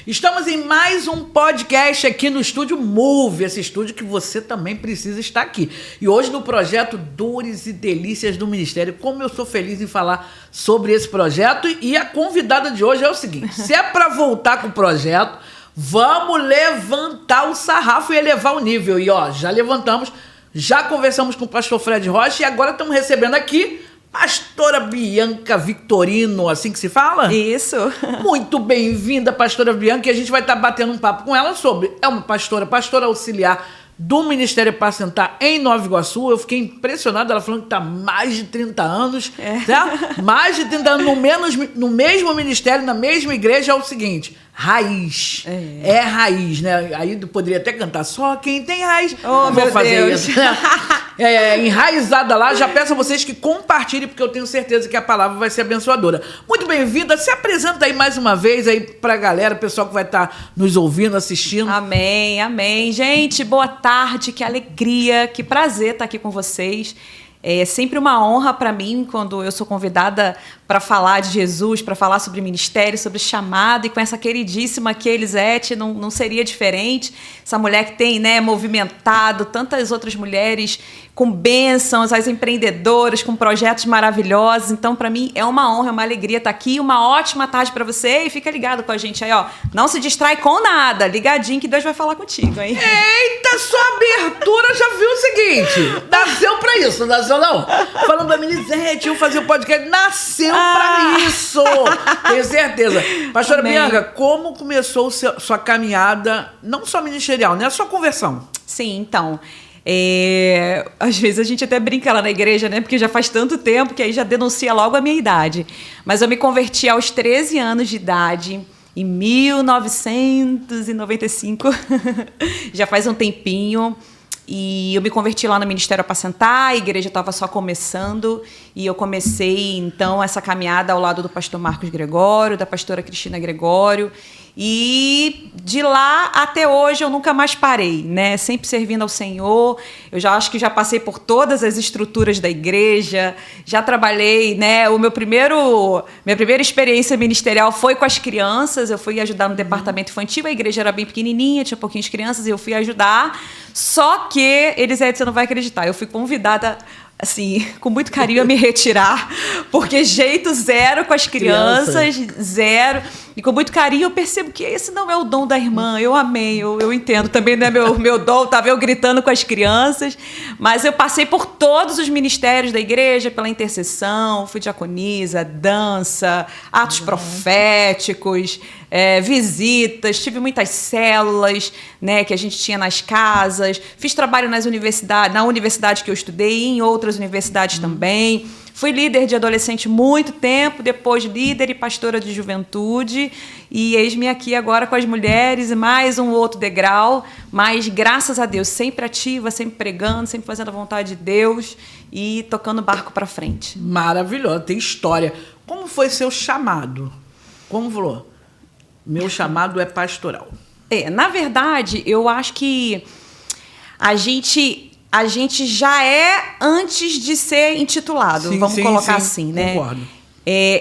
Estamos em mais um podcast aqui no Estúdio Move, esse estúdio que você também precisa estar aqui. E hoje no projeto Dores e Delícias do Ministério. Como eu sou feliz em falar sobre esse projeto. E a convidada de hoje é o seguinte: se é para voltar com o projeto, vamos levantar o sarrafo e elevar o nível. E ó, já levantamos, já conversamos com o pastor Fred Rocha e agora estamos recebendo aqui pastora Bianca Victorino, assim que se fala? Isso. Muito bem-vinda, pastora Bianca, e a gente vai estar batendo um papo com ela sobre... É uma pastora auxiliar do Ministério Apacentar em Nova Iguaçu. Eu fiquei impressionada, ela falando que está há mais de 30 anos, certo? Mais de 30 anos no mesmo ministério, na mesma igreja. É o seguinte, raiz. É raiz, né? Aí eu poderia até cantar, só quem tem raiz. Oh, vou fazer Deus. isso, né? Enraizada lá, já peço a vocês que compartilhem, porque eu tenho certeza que a palavra vai ser abençoadora. Muito bem-vinda, se apresenta aí mais uma vez aí pra galera, o pessoal que vai estar nos ouvindo, assistindo. Amém, amém. Gente, boa tarde, que alegria, que prazer estar aqui com vocês. É sempre uma honra para mim quando eu sou convidada para falar de Jesus, para falar sobre ministério, sobre chamado, e com essa queridíssima aqui, Elisete, não seria diferente. Essa mulher que tem, né, movimentado tantas outras mulheres com bênçãos, as empreendedoras, com projetos maravilhosos. Então, para mim, é uma honra, é uma alegria estar aqui. Uma ótima tarde para você e fica ligado com a gente aí, ó. Não se distrai com nada, ligadinho que Deus vai falar contigo, hein? Eita, sua abertura já viu o seguinte, nasceu pra isso, nasceu não. Falando da Elisete, eu fazer o podcast, nasceu pra isso, tenho certeza. Pastora Amém. Bianca, como começou sua caminhada, não só ministerial, né, a sua conversão? Sim, então... às vezes a gente até brinca lá na igreja, né? Porque já faz tanto tempo que aí já denuncia logo a minha idade. Mas eu me converti aos 13 anos de idade, em 1995. Já faz um tempinho. E eu me converti lá no Ministério Apacentar, a igreja estava só começando, e eu comecei, então, essa caminhada ao lado do pastor Marcos Gregório, da pastora Cristina Gregório, e de lá até hoje eu nunca mais parei, né? Sempre servindo ao Senhor. Eu acho que já passei por todas as estruturas da igreja, já trabalhei, né? Minha primeira experiência ministerial foi com as crianças. Eu fui ajudar no departamento infantil, a igreja era bem pequenininha, tinha pouquinhas crianças, e eu fui ajudar. Só que, Elisete, você não vai acreditar, eu fui convidada, assim, com muito carinho a me retirar, porque jeito zero com as crianças, zero. E com muito carinho eu percebo que esse não é o dom da irmã. Eu amei, eu entendo. Também não é meu dom, estava eu gritando com as crianças. Mas eu passei por todos os ministérios da igreja, pela intercessão, fui diaconisa, dança, atos proféticos, visitas, tive muitas células, né, que a gente tinha nas casas. Fiz trabalho na universidade que eu estudei e em outras universidades também. Fui líder de adolescente muito tempo, depois líder e pastora de juventude, e eis-me aqui agora com as mulheres e mais um outro degrau, mas graças a Deus, sempre ativa, sempre pregando, sempre fazendo a vontade de Deus e tocando o barco para frente. Maravilhoso, tem história. Como foi seu chamado? Como falou? Meu chamado é pastoral. Na verdade, eu acho que a gente já é antes de ser intitulado, vamos colocar assim, né? Concordo.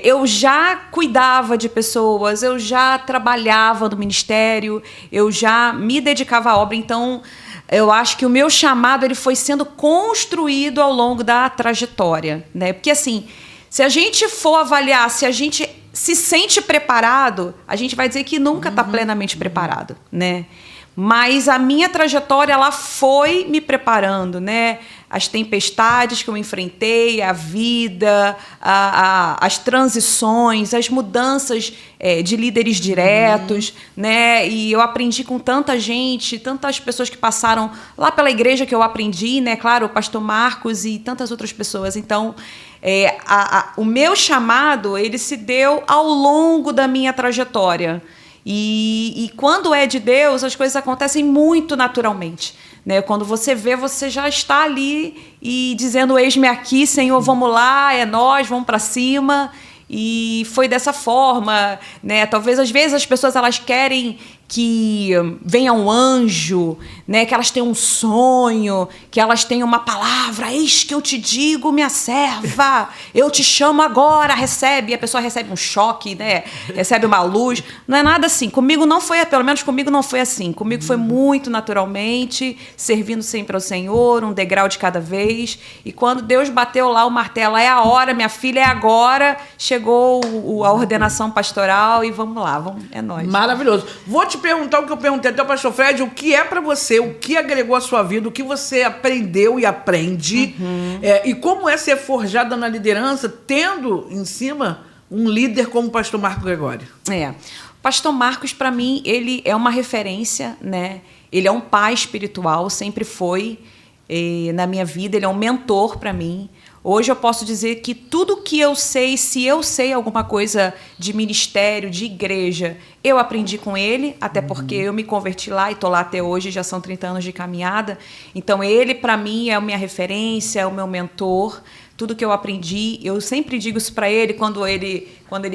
Eu já cuidava de pessoas, eu já trabalhava no ministério, eu já me dedicava à obra, então eu acho que o meu chamado ele foi sendo construído ao longo da trajetória, né? Porque assim, se a gente for avaliar, se a gente se sente preparado, a gente vai dizer que nunca está plenamente preparado, né? Mas a minha trajetória ela foi me preparando, né? As tempestades que eu enfrentei, a vida, as transições, as mudanças de líderes diretos, né? E eu aprendi com tanta gente, tantas pessoas que passaram lá pela igreja que eu aprendi, né? Claro, o pastor Marcos e tantas outras pessoas. Então, o meu chamado ele se deu ao longo da minha trajetória. E quando é de Deus, as coisas acontecem muito naturalmente, né? Quando você vê, você já está ali e dizendo, eis-me aqui, Senhor, vamos lá, é nós, vamos para cima. E foi dessa forma, né? Talvez, às vezes, as pessoas elas querem que venha um anjo, né, que elas tenham um sonho, que elas tenham uma palavra, eis que eu te digo, minha serva, eu te chamo agora, recebe, e a pessoa recebe um choque, né, recebe uma luz, não é nada assim, comigo não foi, pelo menos comigo não foi assim, comigo foi muito naturalmente, servindo sempre ao Senhor, um degrau de cada vez, e quando Deus bateu lá o martelo, é a hora, minha filha, é agora, chegou a ordenação pastoral e vamos lá, é nóis. Maravilhoso. Vou te perguntar o que eu perguntei até ao pastor Fred, o que é para você, o que agregou à sua vida, o que você aprendeu e aprende, e como é ser forjada na liderança, tendo em cima um líder como o pastor Marcos Gregório. O pastor Marcos, para mim, ele é uma referência, né? Ele é um pai espiritual, sempre foi na minha vida, ele é um mentor para mim. Hoje eu posso dizer que tudo que eu sei, se eu sei alguma coisa de ministério, de igreja, eu aprendi com ele, até porque eu me converti lá e estou lá até hoje, já são 30 anos de caminhada. Então ele, para mim, é a minha referência, é o meu mentor. Tudo que eu aprendi, eu sempre digo isso para ele quando ele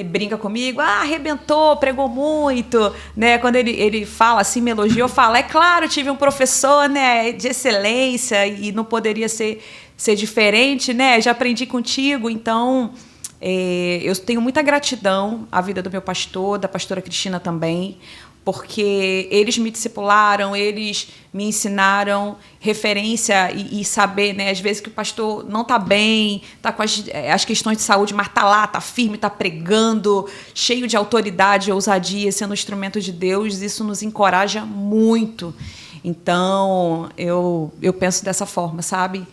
brinca comigo, arrebentou, pregou muito, né? Quando ele fala assim, me elogia, eu falo, é claro, eu tive um professor, né, de excelência e não poderia ser diferente, né? Já aprendi contigo, então eu tenho muita gratidão à vida do meu pastor, da pastora Cristina também, porque eles me discipularam, eles me ensinaram referência e saber, né, às vezes que o pastor não está bem, está com as questões de saúde, mas está lá, está firme, está pregando, cheio de autoridade e ousadia, sendo instrumento de Deus, isso nos encoraja muito. Então, eu penso dessa forma, sabe?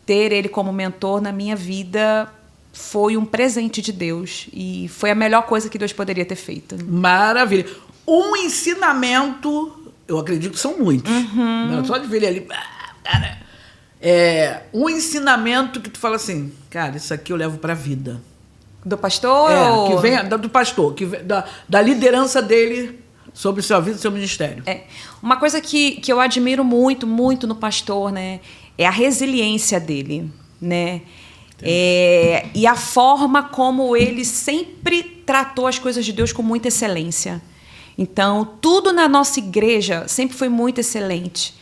Ter ele como mentor na minha vida foi um presente de Deus e foi a melhor coisa que Deus poderia ter feito. Maravilha. Um ensinamento, eu acredito que são muitos. Só de ver ele ali, cara, um ensinamento que tu fala assim, cara, isso aqui eu levo pra vida. Do pastor? Que vem do pastor, que vem, da liderança dele sobre sua vida e seu ministério. Uma coisa que eu admiro muito, muito no pastor, né, é a resiliência dele, né? E a forma como ele sempre tratou as coisas de Deus com muita excelência. Então, tudo na nossa igreja sempre foi muito excelente.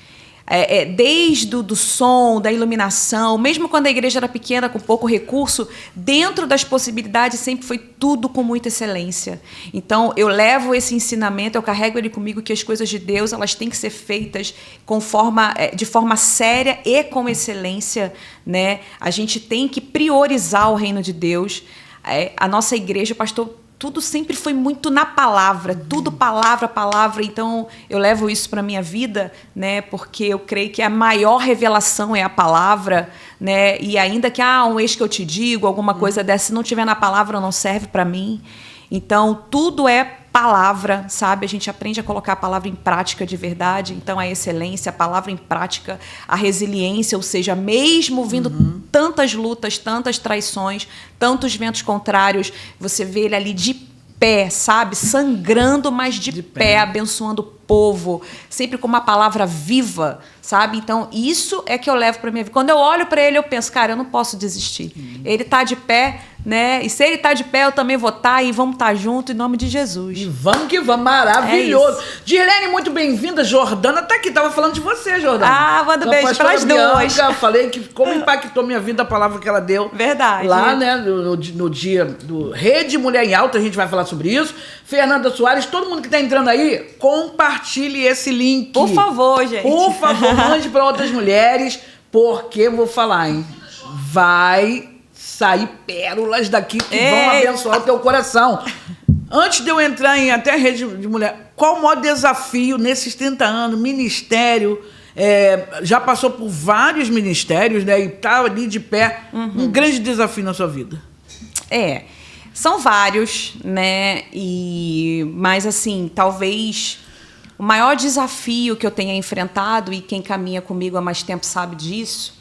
Desde do som, da iluminação, mesmo quando a igreja era pequena, com pouco recurso, dentro das possibilidades sempre foi tudo com muita excelência. Então, eu levo esse ensinamento, eu carrego ele comigo, que as coisas de Deus elas têm que ser feitas de forma séria e com excelência, né? A gente tem que priorizar o reino de Deus. A nossa igreja, pastor, tudo sempre foi muito na palavra, tudo palavra, palavra. Então, eu levo isso para a minha vida, né? Porque eu creio que a maior revelação é a palavra, né? E ainda que, um eis que eu te digo, alguma coisa dessa, se não tiver na palavra, não serve para mim. Então, tudo é palavra, sabe? A gente aprende a colocar a palavra em prática de verdade. Então, a excelência, a palavra em prática, a resiliência, ou seja, mesmo vindo tantas lutas, tantas traições, tantos ventos contrários, você vê ele ali de pé, sabe? Sangrando, mas de pé, abençoando o povo, sempre com uma palavra viva, sabe? Então, isso é que eu levo para minha vida. Quando eu olho para ele, eu penso, cara, eu não posso desistir. Ele está de pé, né? E se ele está de pé, eu também vou estar e vamos estar juntos em nome de Jesus. E vamos que vamos, maravilhoso. Dirlene, muito bem-vinda. Jordana tá aqui, tava falando de você, Jordana. Manda beijo para as duas. Falei que como impactou minha vida a palavra que ela deu. Verdade. Lá, né, no dia do Rede Mulher em Alta, a gente vai falar sobre isso. Fernanda Soares, todo mundo que tá entrando aí, compartilhe esse link. Por favor, gente. Por favor, mande para outras mulheres, porque eu vou falar, hein? Vai sair pérolas daqui que vão abençoar o teu coração. Antes de eu entrar em até rede de mulher, qual o maior desafio nesses 30 anos, ministério, já passou por vários ministérios, né, e tá ali de pé, um grande desafio na sua vida? São vários, né, mas assim, talvez o maior desafio que eu tenha enfrentado, e quem caminha comigo há mais tempo sabe disso,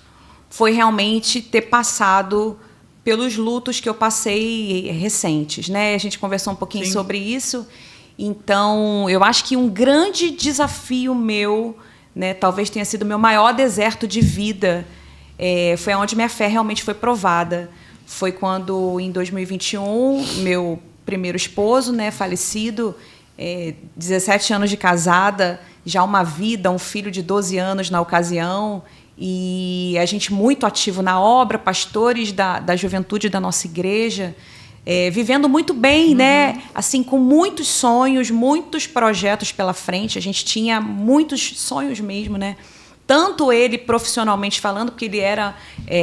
foi realmente ter passado pelos lutos que eu passei recentes, né? A gente conversou um pouquinho sobre isso. Então, eu acho que um grande desafio meu, né, talvez tenha sido o meu maior deserto de vida, foi onde minha fé realmente foi provada. Foi quando, em 2021, meu primeiro esposo, né, falecido, 17 anos de casada, já uma vida, um filho de 12 anos na ocasião, e a gente muito ativo na obra, pastores da juventude da nossa igreja, vivendo muito bem, né? Assim, com muitos sonhos, muitos projetos pela frente. A gente tinha muitos sonhos mesmo, né? Tanto ele profissionalmente falando, porque ele era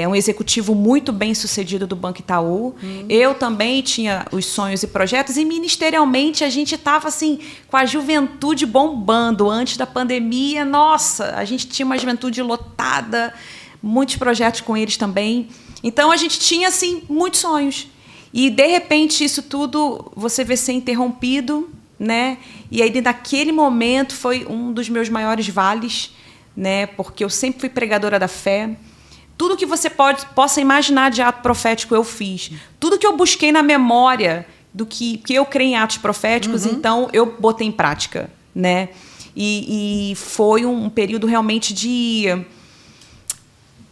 um executivo muito bem sucedido do Banco Itaú. Eu também tinha os sonhos e projetos. E ministerialmente a gente estava assim, com a juventude bombando. Antes da pandemia, nossa, a gente tinha uma juventude lotada, muitos projetos com eles também. Então a gente tinha assim, muitos sonhos. E, de repente, isso tudo você vê ser interrompido, né? E aí, naquele momento, foi um dos meus maiores vales, né? Porque eu sempre fui pregadora da fé. Tudo que você possa imaginar de ato profético, eu fiz. Tudo que eu busquei na memória do que eu creio em atos proféticos, então, eu botei em prática, né? E foi um período realmente de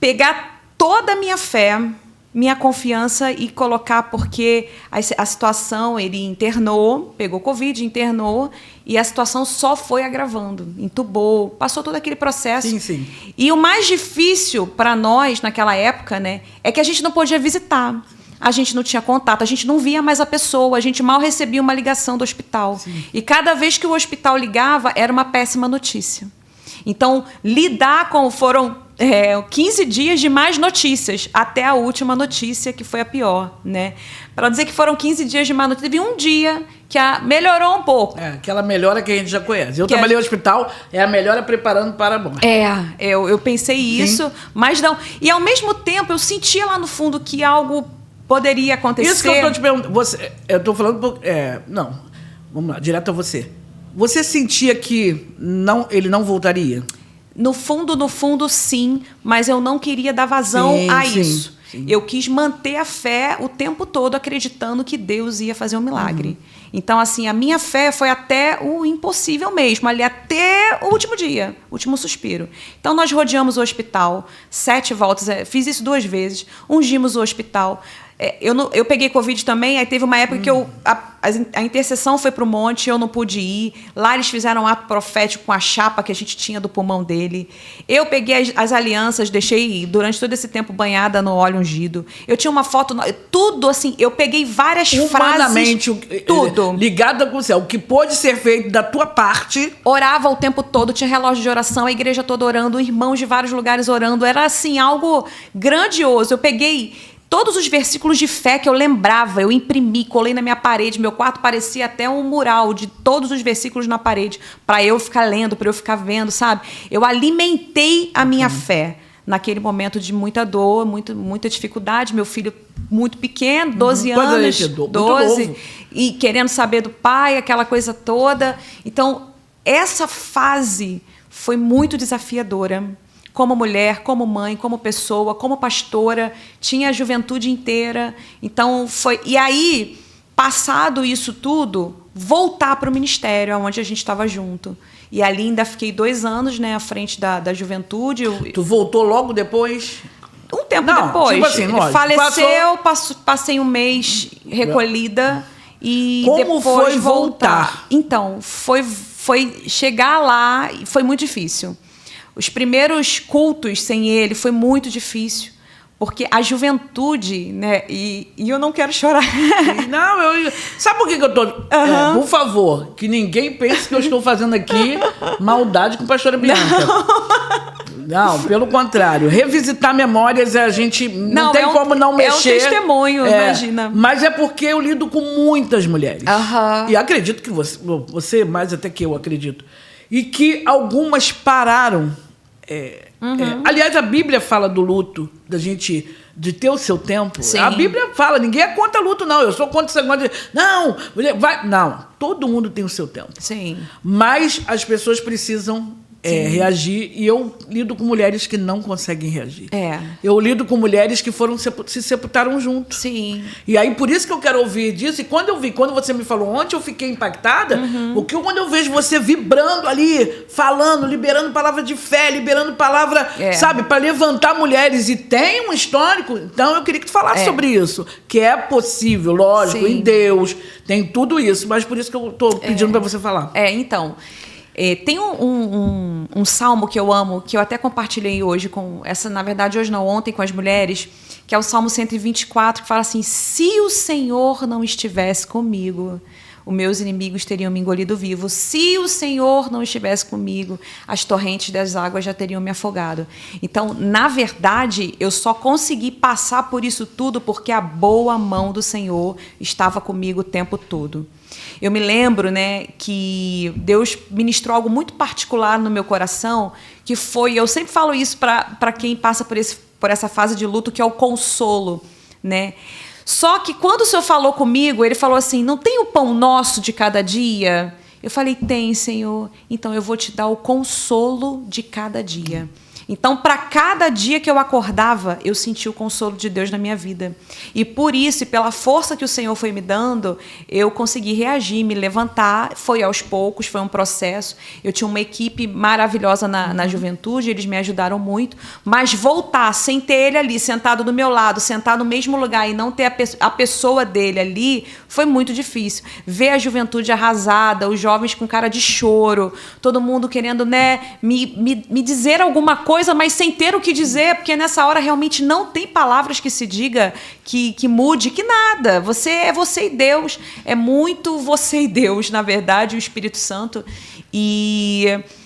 pegar toda a minha fé, minha confiança e colocar, porque a situação, ele internou, pegou Covid, internou, e a situação só foi agravando, entubou, passou todo aquele processo. Sim, sim. E o mais difícil para nós, naquela época, né, é que a gente não podia visitar, a gente não tinha contato, a gente não via mais a pessoa, a gente mal recebia uma ligação do hospital. Sim. E cada vez que o hospital ligava, era uma péssima notícia. Então, foram 15 dias de mais notícias, até a última notícia, que foi a pior, né? Para dizer que foram 15 dias de má notícia, teve um dia que melhorou um pouco. Aquela melhora que a gente já conhece. Eu trabalhei no hospital, é a melhora preparando para a morte. Eu pensei isso, sim, mas não. E, ao mesmo tempo, eu sentia lá no fundo que algo poderia acontecer. Isso que eu estou te perguntando. Eu estou falando... não, vamos lá, direto a você. Você sentia que ele não voltaria? No fundo, sim, mas eu não queria dar vazão a isso. Sim. Eu quis manter a fé o tempo todo, acreditando que Deus ia fazer um milagre. Então, assim, a minha fé foi até o impossível mesmo, ali até o último dia, o último suspiro. Então, nós rodeamos o hospital, 7 voltas, fiz isso 2 vezes, ungimos o hospital. Eu peguei Covid também, aí teve uma época que a intercessão foi para o monte, eu não pude ir. Lá eles fizeram um ato profético com a chapa que a gente tinha do pulmão dele. Eu peguei as alianças, deixei durante todo esse tempo banhada no óleo ungido. Eu tinha uma foto, tudo assim, eu peguei várias frases. Tudo. Ligada com o céu, o que pôde ser feito da tua parte. Orava o tempo todo, tinha relógio de oração, a igreja toda orando, irmãos de vários lugares orando. Era assim, algo grandioso. Eu peguei todos os versículos de fé que eu lembrava, eu imprimi, colei na minha parede. Meu quarto parecia até um mural de todos os versículos na parede, para eu ficar lendo, para eu ficar vendo, sabe? Eu alimentei a minha fé naquele momento de muita dor, muita dificuldade. Meu filho muito pequeno, 12 anos, 12, e querendo saber do pai, aquela coisa toda. Então, essa fase foi muito desafiadora. Como mulher, como mãe, como pessoa, como pastora, tinha a juventude inteira. Então, foi... E aí, passado isso tudo, voltar para o ministério, onde a gente estava junto. E ali ainda fiquei 2 anos, né, à frente da juventude. Tu voltou logo depois? Um tempo depois. Tipo assim, lógico, faleceu, passei um mês recolhida e como depois foi voltar? Então, foi chegar lá, foi muito difícil. Os primeiros cultos sem ele foi muito difícil, porque a juventude, né? E eu não quero chorar. Não, sabe por que eu tô... por favor, que ninguém pense que eu estou fazendo aqui maldade com a pastora Bianca. Não, pelo contrário. Revisitar memórias, a gente não tem como não mexer. É um testemunho, imagina. Mas é porque eu lido com muitas mulheres. E acredito que você mais até que eu acredito. E que algumas pararam. Aliás, a Bíblia fala do luto, de ter o seu tempo. Sim. A Bíblia fala, ninguém é contra luto, não. Eu sou contra esse negócio de... Não, todo mundo tem o seu tempo. Sim. Mas as pessoas precisam reagir, e eu lido com mulheres que não conseguem reagir. Eu lido com mulheres que se sepultaram juntos. Sim. E aí, por isso que eu quero ouvir disso. E quando você me falou ontem, eu fiquei impactada, porque quando eu vejo você vibrando ali, falando, liberando palavra de fé, liberando palavra, sabe, para levantar mulheres, e tem um histórico, então eu queria que tu falasse sobre isso, que é possível, lógico, em Deus, tem tudo isso, mas por isso que eu tô pedindo para você falar. Então... tem um salmo que eu amo, que eu até compartilhei hoje na verdade hoje não, ontem com as mulheres, que é o Salmo 124, que fala assim: se o Senhor não estivesse comigo, os meus inimigos teriam me engolido vivo. Se o Senhor não estivesse comigo, as torrentes das águas já teriam me afogado. Então, na verdade, eu só consegui passar por isso tudo porque a boa mão do Senhor estava comigo o tempo todo. Eu me lembro, né, que Deus ministrou algo muito particular no meu coração, que foi, eu sempre falo isso para quem passa por essa fase de luto, que é o consolo, né? Só que quando o Senhor falou comigo, Ele falou assim: não tem o pão nosso de cada dia? Eu falei: tem, Senhor. Então eu vou te dar o consolo de cada dia. Então, para cada dia que eu acordava, eu sentia o consolo de Deus na minha vida. E por isso, e pela força que o Senhor foi me dando, eu consegui reagir, me levantar. Foi aos poucos, foi um processo. Eu tinha uma equipe maravilhosa na juventude, eles me ajudaram muito. Mas voltar sem ter ele ali, sentado do meu lado, sentado no mesmo lugar e não ter a pessoa dele ali, foi muito difícil. Ver a juventude arrasada, os jovens com cara de choro, todo mundo querendo, né, me dizer alguma coisa, mas sem ter o que dizer, porque nessa hora realmente não tem palavras que se diga, que mude, que nada. Você é você e Deus. É muito você e Deus, na verdade, o Espírito Santo.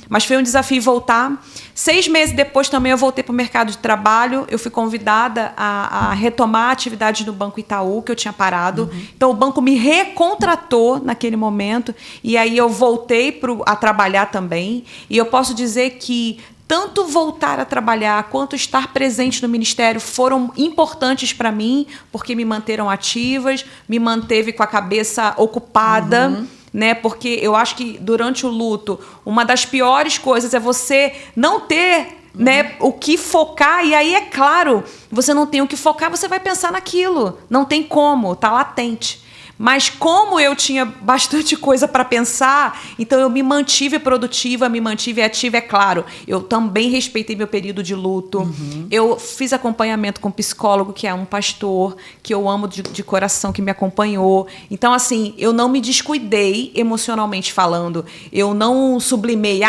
Mas foi um desafio voltar. 6 meses depois também eu voltei para o mercado de trabalho. Eu fui convidada a retomar a atividade no Banco Itaú, que eu tinha parado. Então o banco me recontratou naquele momento. E aí eu voltei a trabalhar também. E eu posso dizer que tanto voltar a trabalhar quanto estar presente no ministério foram importantes para mim, porque me manteram ativas, me manteve com a cabeça ocupada, né? Porque eu acho que durante o luto, uma das piores coisas é você não ter, né, o que focar. E aí, é claro, você não tem o que focar, você vai pensar naquilo. Não tem como, está latente. Mas como eu tinha bastante coisa para pensar, então eu me mantive produtiva, me mantive ativa, é claro. Eu também respeitei meu período de luto. Eu fiz acompanhamento com um psicólogo, que é um pastor, que eu amo de coração, que me acompanhou. Então, assim, eu não me descuidei emocionalmente falando. Eu não sublimei,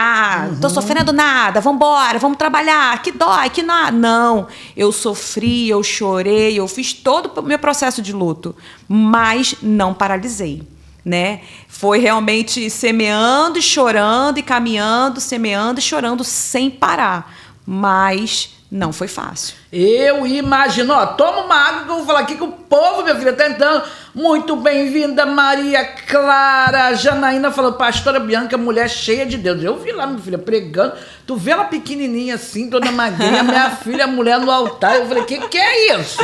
tô sofrendo nada, vamos embora, vamos trabalhar, que dói, que nada. Não, eu sofri, eu chorei, eu fiz todo o meu processo de luto, mas não paralisei, né? Foi realmente semeando e chorando e caminhando, semeando e chorando sem parar, mas não foi fácil. Eu imagino, toma uma água que eu vou falar aqui com o povo, minha filha, tá entrando. Muito bem-vinda, Maria Clara. Janaína falou: pastora Bianca, mulher cheia de Deus. Eu vi lá, minha filha, pregando. Tu vê ela pequenininha assim, toda magrinha, minha filha, mulher no altar. Eu falei: que é isso?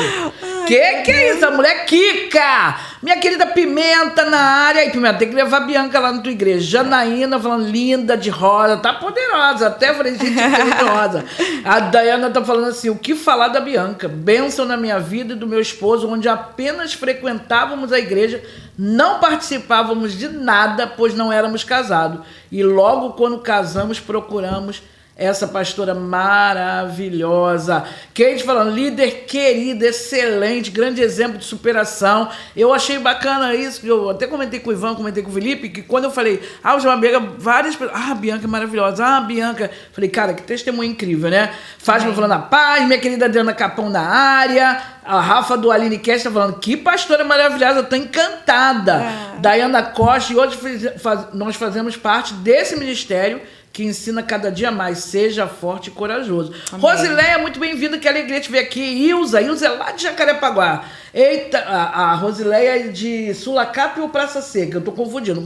Que é isso? A mulher Kika. Minha querida Pimenta na área. E Pimenta, tem que levar a Bianca lá na tua igreja. Janaína falando: linda de rosa, tá poderosa. Até falei: gente, de rosa. A Dayana tá falando assim: o que falar da Bianca? Bênção na minha vida e do meu esposo, onde apenas frequentávamos a igreja, não participávamos de nada, pois não éramos casados. E logo quando casamos, procuramos essa pastora maravilhosa. Kate falando: líder querida, excelente, grande exemplo de superação. Eu achei bacana isso, eu até comentei com o Ivan, comentei com o Felipe, que quando eu falei, o João Bianca, várias pessoas, a Bianca é maravilhosa, Bianca. Falei: cara, que testemunho incrível, né? Fátima falando: a paz, minha querida Adriana Capão na área. A Rafa do Aline Cast tá falando: que pastora maravilhosa, eu tô encantada. Dayana Costa, e hoje nós fazemos parte desse ministério que ensina cada dia mais. Seja forte e corajoso. Amém. Rosileia, muito bem-vinda, que alegria te ver aqui. Ilza é lá de Jacarepaguá. Eita, a Rosileia é de Sulacap ou Praça Seca? Eu tô confundindo,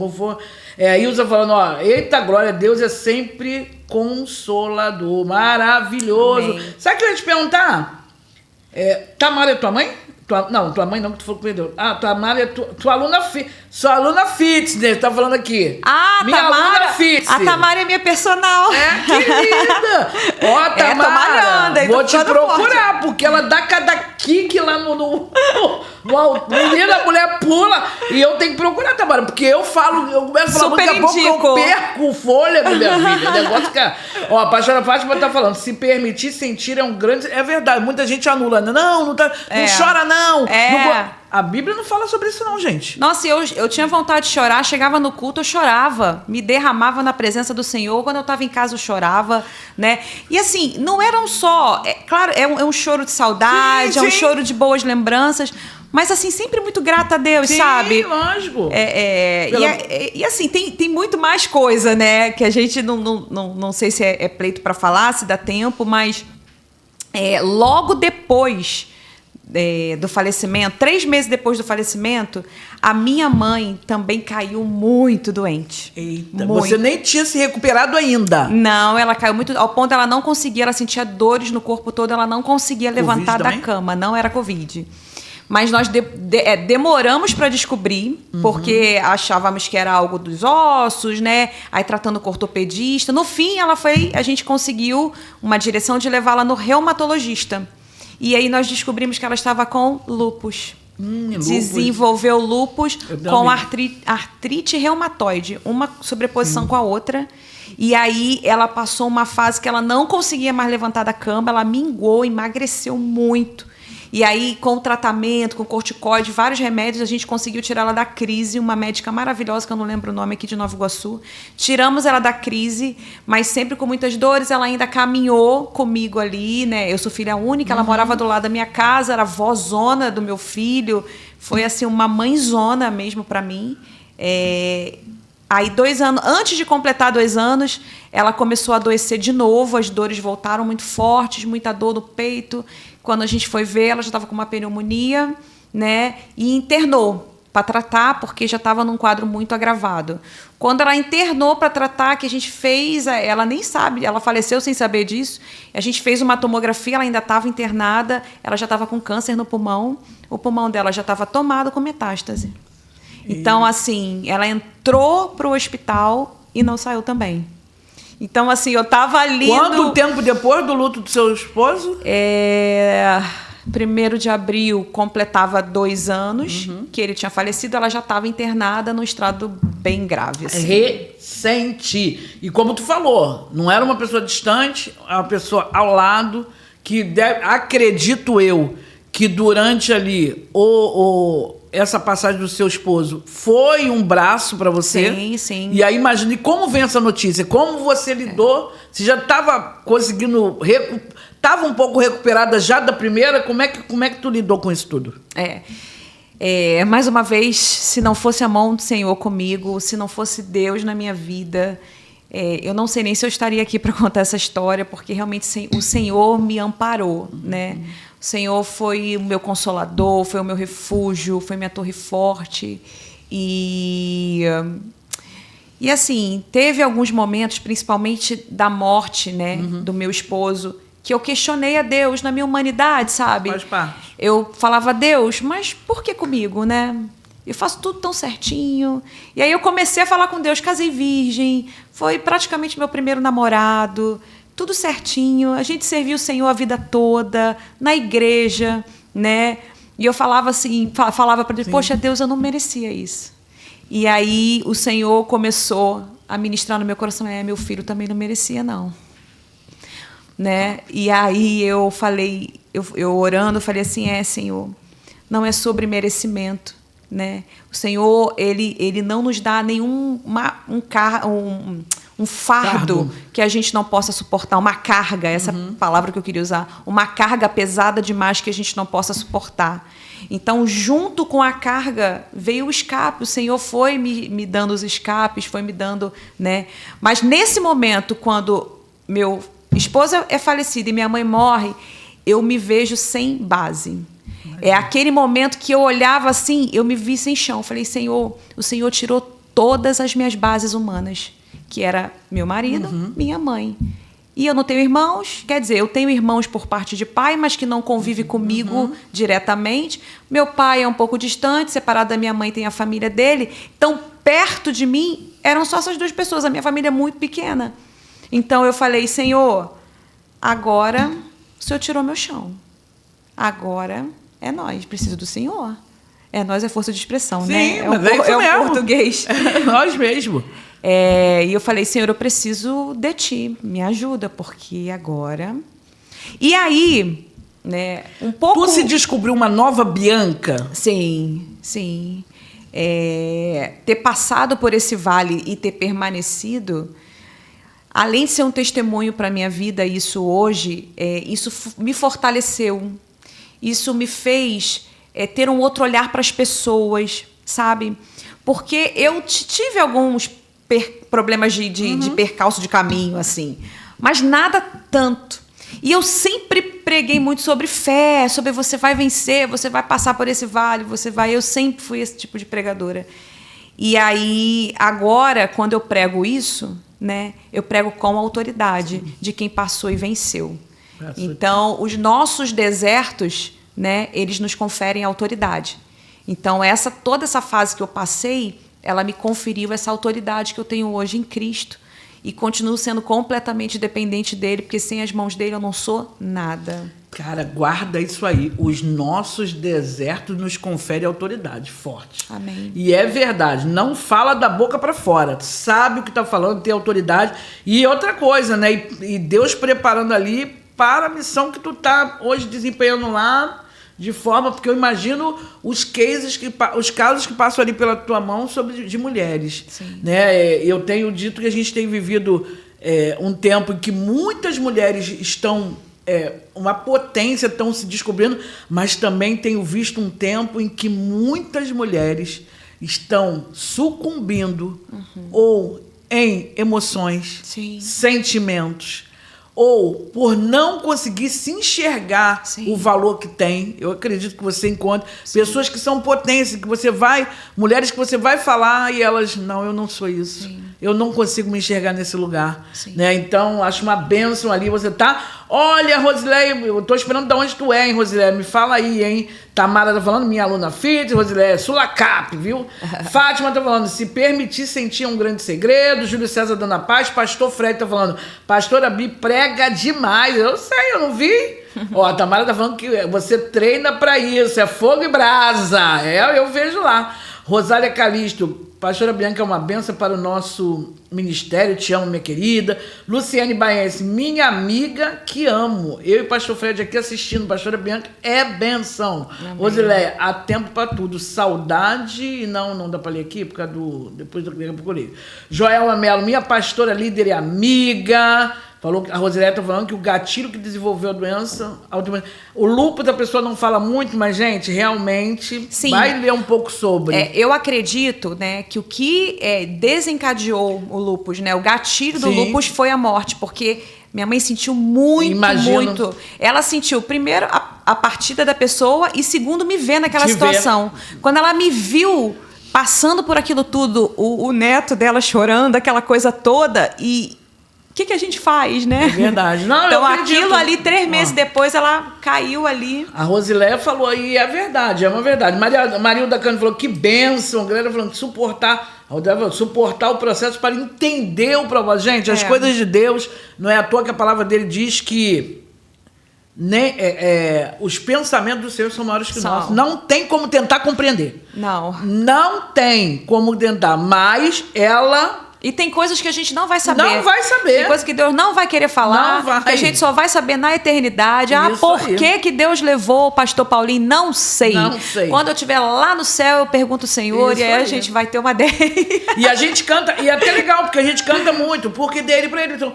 Ilza falando: eita, glória a Deus, é sempre consolador, maravilhoso. Amém. Sabe o que eu ia te perguntar? Tamara é tua mãe? Tua mãe não, que tu falou que perdeu. Tamara é tua aluna sua aluna fitness, tá falando aqui. Minha Tamara, aluna fitness. A Tamara é minha personal. Querida. Ó, Tamara, vou te procurar, forte. porque ela dá cada kick lá no menina, a mulher pula, e eu tenho que procurar, Tamara, porque eu começo a falar, Super daqui a pouco indico. eu perco o fôlego, minha filha. O negócio que ó, a pastora Fátima tá falando, se permitir sentir é um grande... É verdade, muita gente anula. Não chora não. A Bíblia não fala sobre isso não, gente. Nossa, eu tinha vontade de chorar, chegava no culto, eu chorava, me derramava na presença do Senhor, quando eu estava em casa eu chorava, né? E assim, não eram só... claro, é um choro de saudade, sim. É um choro de boas lembranças, mas assim, sempre muito grata a Deus, sim, sabe? Lógico. E assim, tem muito mais coisa, né? Que a gente não sei se é pleito para falar, se dá tempo, mas logo depois do falecimento, 3 meses depois do falecimento, a minha mãe também caiu muito doente. Eita, muito. Você nem tinha se recuperado ainda. Não, ela caiu muito, ao ponto ela não conseguia, ela sentia dores no corpo todo, ela não conseguia levantar da cama, não era Covid. Mas nós demoramos para descobrir, porque achávamos que era algo dos ossos, né? Aí tratando com o ortopedista. No fim, a gente conseguiu uma direção de levá-la no reumatologista. E aí nós descobrimos que ela estava com lúpus. Desenvolveu lúpus com artrite reumatoide, uma sobreposição com a outra. E aí ela passou uma fase que ela não conseguia mais levantar da cama, ela minguou, emagreceu muito. E aí, com o tratamento, com corticoide, vários remédios, a gente conseguiu tirar ela da crise. Uma médica maravilhosa, que eu não lembro o nome, aqui de Nova Iguaçu. Tiramos ela da crise, mas sempre com muitas dores. Ela ainda caminhou comigo ali, né? Eu sou filha única, ela morava do lado da minha casa, era vózona do meu filho. Foi, assim, uma mãezona mesmo para mim. Aí, 2 anos, antes de completar 2 anos, ela começou a adoecer de novo, as dores voltaram muito fortes, muita dor no peito. Quando a gente foi ver, ela já estava com uma pneumonia, né? E internou para tratar, porque já estava num quadro muito agravado. Quando ela internou para tratar, que a gente fez, ela nem sabe, ela faleceu sem saber disso. A gente fez uma tomografia, ela ainda estava internada, ela já estava com câncer no pulmão, o pulmão dela já estava tomado com metástase. Então, assim, ela entrou para o hospital e não saiu também. Então, assim, eu estava ali... Quanto tempo depois do luto do seu esposo? 1º de abril completava 2 anos que ele tinha falecido, ela já estava internada num estado bem grave. Assim. Recente. E como tu falou, não era uma pessoa distante, era uma pessoa ao lado, que acredito eu, que durante ali essa passagem do seu esposo foi um braço para você. Sim, sim. E aí imagine como vem essa notícia, como você lidou, você já estava conseguindo, estava um pouco recuperada já da primeira, como é que tu lidou com isso tudo? Mais uma vez, se não fosse a mão do Senhor comigo, se não fosse Deus na minha vida, eu não sei nem se eu estaria aqui para contar essa história, porque realmente o Senhor me amparou, né? O Senhor foi o meu consolador, foi o meu refúgio, foi minha torre forte. E assim, teve alguns momentos, principalmente da morte, né, do meu esposo, que eu questionei a Deus na minha humanidade, sabe? Faz parte. Eu falava, Deus, mas por que comigo, né? Eu faço tudo tão certinho. E aí eu comecei a falar com Deus, casei virgem, foi praticamente meu primeiro namorado, tudo certinho, a gente serviu o Senhor a vida toda, na igreja, né? E eu falava assim, falava para Deus, poxa, Deus, eu não merecia isso. E aí o Senhor começou a ministrar no meu coração, meu filho também não merecia, não. Né? E aí eu falei, eu orando, eu falei assim, Senhor, não é sobre merecimento, né? O Senhor, ele não nos dá nenhum um fardo que a gente não possa suportar, uma carga, essa palavra que eu queria usar, uma carga pesada demais que a gente não possa suportar. Então, junto com a carga, veio o escape. O Senhor foi me dando os escapes, foi me dando, né? Mas nesse momento, quando meu esposo é falecido e minha mãe morre, eu me vejo sem base. É aquele momento que eu olhava assim, eu me vi sem chão. Falei, Senhor, o Senhor tirou todas as minhas bases humanas, que era meu marido, minha mãe. E eu não tenho irmãos, quer dizer, eu tenho irmãos por parte de pai, mas que não convive comigo diretamente. Meu pai é um pouco distante, separado da minha mãe, tem a família dele. Então, perto de mim, eram só essas 2 pessoas. A minha família é muito pequena. Então, eu falei, Senhor, agora o Senhor tirou meu chão. Agora é nós, preciso do Senhor. É nós é força de expressão, Sim, né? mas é isso o mesmo. português. É nós mesmo. E eu falei, Senhor, eu preciso de Ti, me ajuda, porque agora... E aí, né, um pouco... Tu se descobriu uma nova Bianca? Sim, sim. Ter passado por esse vale e ter permanecido, além de ser um testemunho para a minha vida, isso hoje, isso me fortaleceu. Isso me fez ter um outro olhar para as pessoas, sabe? Porque eu tive alguns problemas de percalço de caminho, assim, mas nada tanto. E eu sempre preguei muito sobre fé, sobre você vai vencer, você vai passar por esse vale, você vai... Eu sempre fui esse tipo de pregadora. E aí, agora, quando eu prego isso, né, eu prego com autoridade de quem passou e venceu. Então, os nossos desertos, né, eles nos conferem autoridade. Então, toda essa fase que eu passei, ela me conferiu essa autoridade que eu tenho hoje em Cristo. E continuo sendo completamente dependente dele, porque sem as mãos dele eu não sou nada. Cara, guarda isso aí. Os nossos desertos nos conferem autoridade forte. Amém. E é verdade. Não fala da boca para fora. Sabe o que tá falando, tem autoridade. E outra coisa, né? E Deus preparando ali para a missão que tu tá hoje desempenhando lá, de forma... Porque eu imagino os casos que passam ali pela tua mão de mulheres. Sim. Né? Eu tenho dito que a gente tem vivido um tempo em que muitas mulheres estão... uma potência, estão se descobrindo, mas também tenho visto um tempo em que muitas mulheres estão sucumbindo ou em emoções, Sim. sentimentos, ou por não conseguir se enxergar Sim. o valor que tem. Eu acredito que você encontra pessoas que são potência, mulheres que você vai falar e elas, não, eu não sou isso. Sim. Eu não consigo me enxergar nesse lugar. Sim. Né? Então, acho uma bênção ali. Você tá... Olha, Rosileia, eu tô esperando de onde tu é, hein, Rosileia? Me fala aí, hein? Tamara tá falando, minha aluna fit, Rosileia, Sulacap, viu? Fátima tá falando, se permitir sentir é um grande segredo. Júlio César dando a paz. Pastor Fred tá falando, pastora Bi prega demais. Eu sei, eu não vi. Ó, a Tamara tá falando que você treina pra isso, é fogo e brasa. Eu vejo lá. Rosália Calisto, pastora Bianca é uma benção para o nosso ministério, te amo, minha querida. Luciane Baense, minha amiga que amo. Eu e o pastor Fred aqui assistindo, pastora Bianca é benção. Rosileia, há tempo para tudo. Saudade, não dá para ler aqui, por causa depois do que eu li. Joelma Mello, minha pastora líder e amiga. Falou que a Rosileia está falando que o gatilho que desenvolveu a doença... O lúpus a pessoa não fala muito, mas, gente, realmente... Sim. Vai ler um pouco sobre. Eu acredito, né, que o que desencadeou o lúpus, né, o gatilho do Sim. lúpus foi a morte, porque minha mãe sentiu muito. Ela sentiu, primeiro, a partida da pessoa e, segundo, me ver naquela situação. Quando ela me viu passando por aquilo tudo, o neto dela chorando, aquela coisa toda, e... O que a gente faz, né? É verdade. Não, então, eu acredito. aquilo ali, 3 meses depois, ela caiu ali. A Rosileia falou, e é verdade, é uma verdade. Marilda Cano falou, que bênção. A galera falando, suportar o processo para entender o propósito. Gente, as coisas de Deus, não é à toa que a palavra dele diz que os pensamentos do Senhor são maiores que os nossos. Não tem como tentar compreender. Não tem como tentar, mas ela... E tem coisas que a gente não vai saber. Não vai saber. Tem coisas que Deus não vai querer falar. Que a gente só vai saber na eternidade. Por que Deus levou o pastor Paulinho? Não sei. Não sei. Quando eu estiver lá no céu, eu pergunto ao Senhor. Isso e aí a gente vai ter uma ideia. E a gente canta, e é até legal, porque a gente canta muito. Porque dele pra ele. Então,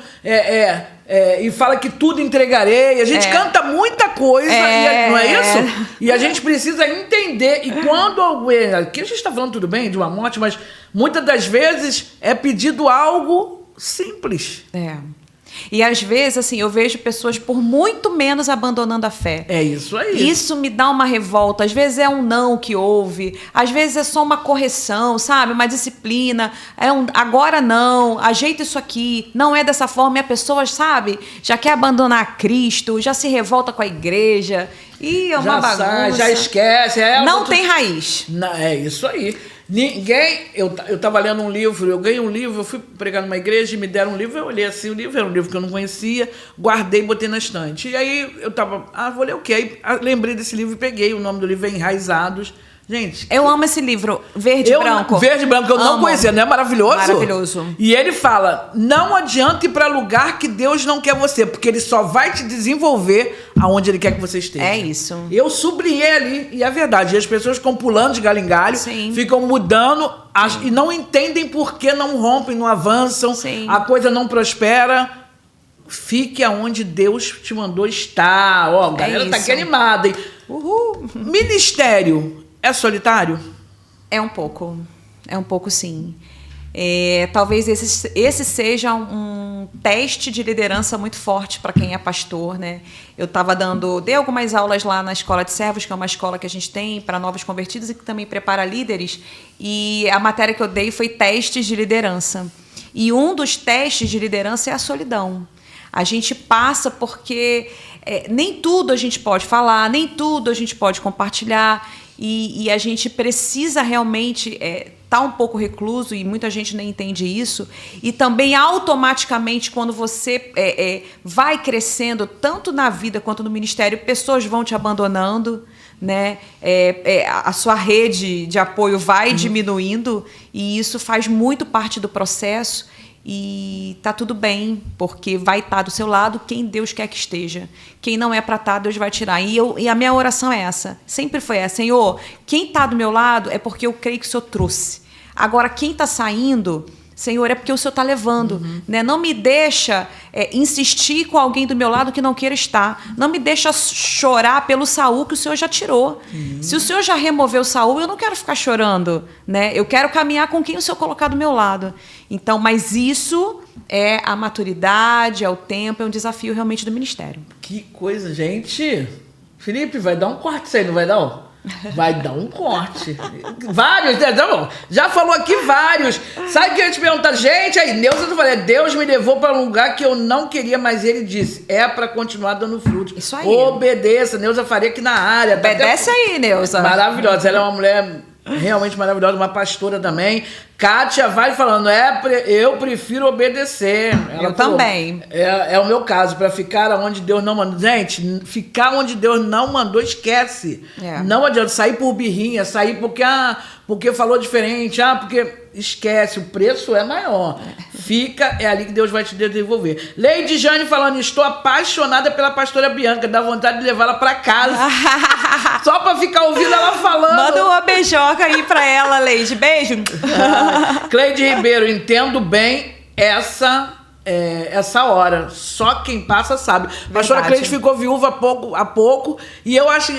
e fala que tudo entregarei. A gente canta muita coisa, não é isso? E a gente precisa entender. E quando alguém... Aqui a gente está falando tudo bem de uma morte, mas muitas das vezes é pedido algo simples. E às vezes, assim, eu vejo pessoas por muito menos abandonando a fé. É isso aí. Isso me dá uma revolta. Às vezes é um não que houve, às vezes é só uma correção, sabe? Uma disciplina. Agora não, ajeita isso aqui, não é dessa forma. E a pessoa, sabe, já quer abandonar Cristo, já se revolta com a igreja. E é uma bagunça. Sai, já esquece. Não tem raiz. É isso aí. Ninguém... Eu tava lendo um livro, eu ganhei um livro, eu fui pregar numa igreja e me deram um livro, eu olhei assim o livro, era um livro que eu não conhecia, guardei e botei na estante. E aí eu tava, vou ler o quê? Aí lembrei desse livro e peguei, o nome do livro é Enraizados. Gente... Eu amo esse livro, Verde e Branco. Verde e Branco, eu não conhecia, não é maravilhoso? Maravilhoso. E ele fala, não adianta ir para lugar que Deus não quer você, porque ele só vai te desenvolver aonde ele quer que você esteja. É isso. Eu sublinhei ali, e é verdade, e as pessoas ficam pulando de galho em galho, Sim. ficam mudando, e não entendem por que não rompem, não avançam, Sim. a coisa não prospera. Fique aonde Deus te mandou estar. Ó, a galera tá aqui animada, hein? Uhul. Ministério é solitário? É um pouco sim. Talvez esse seja um teste de liderança muito forte para quem é pastor, né? Eu dei algumas aulas lá na Escola de Servos, que é uma escola que a gente tem para novos convertidos e que também prepara líderes, e a matéria que eu dei foi testes de liderança. E um dos testes de liderança é a solidão. A gente passa porque nem tudo a gente pode falar, nem tudo a gente pode compartilhar, e a gente precisa realmente estar um pouco recluso, e muita gente nem entende isso. E também, automaticamente, quando você vai crescendo, tanto na vida quanto no ministério, pessoas vão te abandonando, né? A sua rede de apoio vai diminuindo, e isso faz muito parte do processo. E tá tudo bem, porque vai estar do seu lado quem Deus quer que esteja. Quem não é para estar, Deus vai tirar. E a minha oração é essa, sempre foi essa: Senhor, quem está do meu lado é porque eu creio que o Senhor trouxe. Agora, quem está saindo, Senhor, é porque o Senhor está levando. Né? Não me deixa insistir com alguém do meu lado que não queira estar. Não me deixa chorar pelo Saul que o Senhor já tirou. Se o Senhor já removeu o Saul, eu não quero ficar chorando. Né? Eu quero caminhar com quem o Senhor colocar do meu lado. Então, mas isso é a maturidade, é o tempo, é um desafio realmente do ministério. Que coisa, gente. Felipe, vai dar um corte isso aí, não vai dar? Vai dar um corte. Vários, né? Já falou aqui vários. Sabe o que eu ia te perguntar? Gente, aí, Neuza, eu falei, Deus me levou para um lugar que eu não queria, mas ele disse, é para continuar dando frutos. Isso aí. Obedeça. Neuza Faria aqui na área. Obedece aí, Neuza. Maravilhosa. Ela é uma mulher realmente maravilhosa, uma pastora também. Kátia vai falando, eu prefiro obedecer. Ela eu também. É o meu caso, para ficar onde Deus não mandou. Gente, ficar onde Deus não mandou, esquece. Não adianta sair por birrinha, sair porque falou diferente, porque esquece, o preço é maior. Fica, é ali que Deus vai te desenvolver. Lady Jane falando, estou apaixonada pela pastora Bianca, dá vontade de levá-la para casa. Só para ficar ouvindo ela falando. Manda uma beijoca aí para ela, Lady. Beijo. Cleide Ribeiro, entendo bem essa hora. Só quem passa sabe. A pastora Cleide ficou viúva há pouco, e eu acho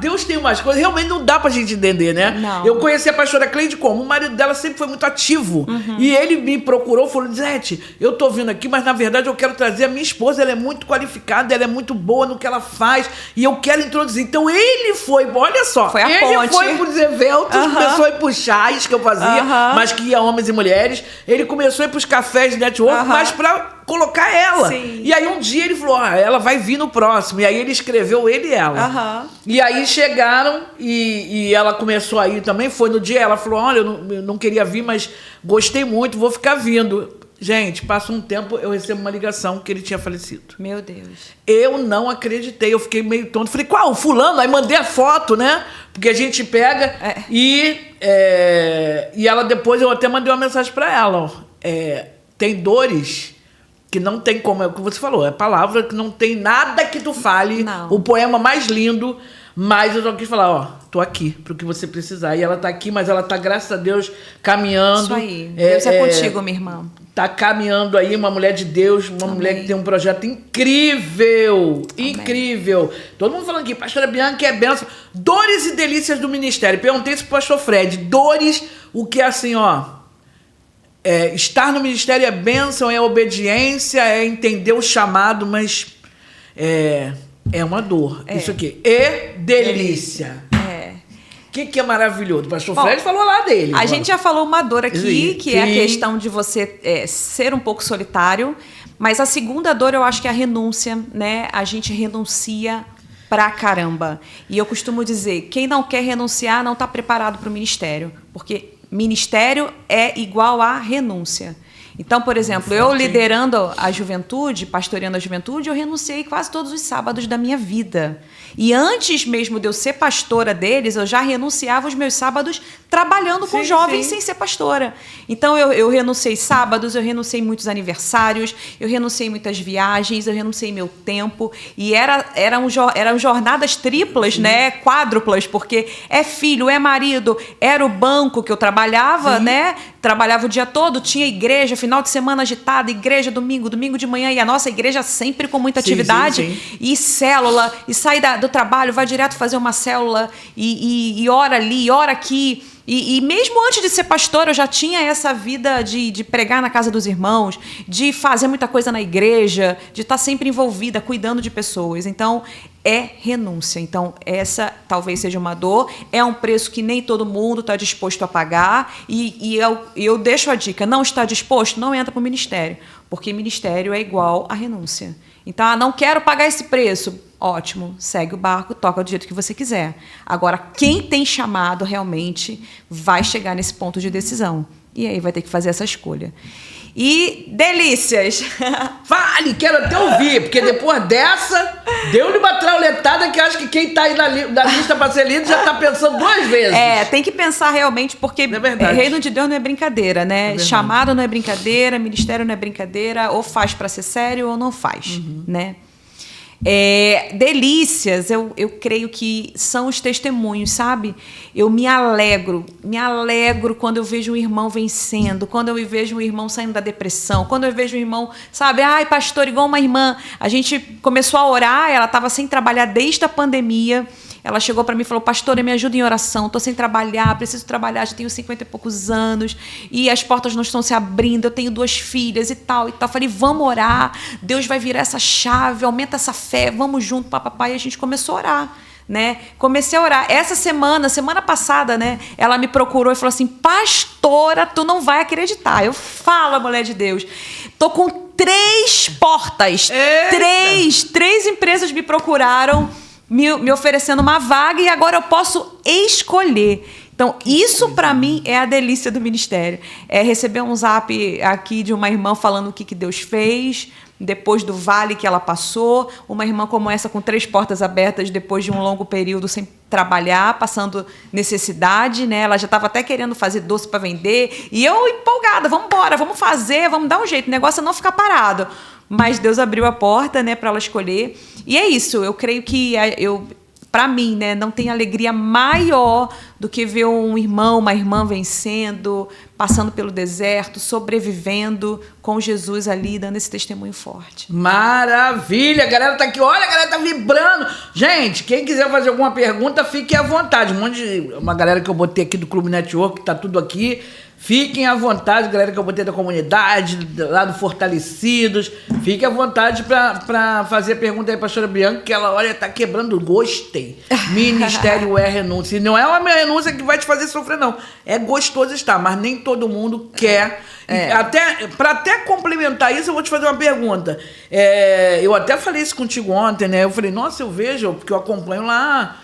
Deus tem umas coisas, realmente não dá pra gente entender, né? Não. Eu conheci a pastora Cleide como? O marido dela sempre foi muito ativo. E ele me procurou, falou, Zete, eu tô vindo aqui, mas na verdade eu quero trazer a minha esposa, ela é muito qualificada, ela é muito boa no que ela faz, e eu quero introduzir. Então ele foi, olha só, foi a ele ponte. foi pros eventos, começou a ir pros chás que eu fazia, mas que ia homens e mulheres, ele começou a ir pros cafés de network, mas pra colocar ela. Sim. E aí um dia ele falou, ela vai vir no próximo. E aí ele escreveu ele e ela. E aí chegaram e ela começou a ir também. Foi no dia, ela falou, olha, eu não queria vir, mas gostei muito, vou ficar vindo. Gente, passa um tempo, eu recebo uma ligação que ele tinha falecido. Meu Deus. Eu não acreditei, eu fiquei meio tonto. Falei, qual? Fulano? Aí mandei a foto, né? Porque a gente pega e ela depois, eu até mandei uma mensagem pra ela, tem dores que não tem como, é o que você falou, é palavra que não tem nada que tu fale, o poema mais lindo, mas eu só quis falar, tô aqui pro que você precisar. E ela tá aqui, mas ela tá, graças a Deus, caminhando. Isso aí, Deus é contigo, minha irmã. Tá caminhando aí, uma mulher de Deus, uma mulher que tem um projeto incrível, incrível. Todo mundo falando aqui, pastora Bianca é benção. Dores e delícias do ministério. Perguntei isso pro pastor Fred, dores, o que é assim, estar no ministério é bênção, é obediência, é entender o chamado, mas é uma dor. Isso aqui. E delícia. O que é maravilhoso? O pastor Fred falou lá dele. A gente já falou uma dor aqui, que é a questão de você ser um pouco solitário. Mas a segunda dor, eu acho que é a renúncia, né? A gente renuncia pra caramba. E eu costumo dizer, quem não quer renunciar não está preparado para o ministério. Porque ministério é igual a renúncia. Então, por exemplo, eu liderando a juventude, pastoreando a juventude, eu renunciei quase todos os sábados da minha vida. E antes mesmo de eu ser pastora deles, eu já renunciava os meus sábados trabalhando com jovens sem ser pastora. Então, eu renunciei sábados, eu renunciei muitos aniversários, eu renunciei muitas viagens, eu renunciei meu tempo. E eram jornadas triplas, né? Quádruplas, porque é filho, é marido, era o banco que eu trabalhava, né? Trabalhava o dia todo, tinha igreja, final de semana agitada, igreja domingo de manhã, e a nossa igreja sempre com muita atividade, e célula, e sai do trabalho, vai direto fazer uma célula, e ora ali, ora aqui. E mesmo antes de ser pastora, eu já tinha essa vida de pregar na casa dos irmãos, de fazer muita coisa na igreja, de estar sempre envolvida, cuidando de pessoas. Então, é renúncia. Então, essa talvez seja uma dor, é um preço que nem todo mundo está disposto a pagar. E eu deixo a dica, não está disposto? Não entra para o ministério, porque ministério é igual a renúncia. Então, não quero pagar esse preço. Ótimo, segue o barco, toca do jeito que você quiser. Agora, quem tem chamado realmente vai chegar nesse ponto de decisão. E aí vai ter que fazer essa escolha. E delícias! Fale, quero até ouvir, porque depois dessa, deu-lhe uma trauletada que acho que quem está aí na lista para ser lido já está pensando 2 vezes. Tem que pensar realmente, porque reino de Deus não é brincadeira, né? Chamado não é brincadeira, ministério não é brincadeira, ou faz para ser sério ou não faz, né? Delícias, eu creio que são os testemunhos, sabe? Eu me alegro quando eu vejo um irmão vencendo, quando eu vejo um irmão saindo da depressão, quando eu vejo um irmão, sabe? Ai, pastor, igual uma irmã, a gente começou a orar, ela estava sem trabalhar desde a pandemia. Ela chegou para mim e falou, pastora, me ajuda em oração, estou sem trabalhar, preciso trabalhar, já tenho 50 e poucos anos, e as portas não estão se abrindo, eu tenho 2 filhas e tal. Falei, vamos orar, Deus vai virar essa chave, aumenta essa fé, vamos junto, papai. E a gente começou a orar, né? Comecei a orar. Essa semana passada, né? Ela me procurou e falou assim, pastora, tu não vai acreditar. Eu falo, mulher de Deus, tô com 3 portas, 3 empresas me procuraram, me oferecendo uma vaga, e agora eu posso escolher. Então, isso para mim é a delícia do ministério. É receber um zap aqui de uma irmã falando o que Deus fez, depois do vale que ela passou. Uma irmã como essa com 3 portas abertas depois de um longo período sem trabalhar, passando necessidade, né? Ela já estava até querendo fazer doce para vender. E eu empolgada, vamos embora, vamos fazer, vamos dar um jeito. O negócio é não ficar parado. Mas Deus abriu a porta, né, para ela escolher. E é isso, eu creio que para mim, né, não tem alegria maior do que ver um irmão, uma irmã vencendo, passando pelo deserto, sobrevivendo com Jesus ali, dando esse testemunho forte. Maravilha! A galera tá aqui, olha, a galera tá vibrando. Gente, quem quiser fazer alguma pergunta, fique à vontade. Uma galera que eu botei aqui do Clube Network, tá tudo aqui. Fiquem à vontade, galera que eu botei da comunidade, lá do Fortalecidos. Fiquem à vontade para fazer pergunta aí pra pastora Bianca, que ela, olha, tá quebrando. Gostei. Ministério é renúncia. E não é uma renúncia que vai te fazer sofrer, não. É gostoso estar, mas nem todo mundo quer. Para até complementar isso, eu vou te fazer uma pergunta. Eu até falei isso contigo ontem, né? Eu falei, nossa, eu vejo, porque eu acompanho lá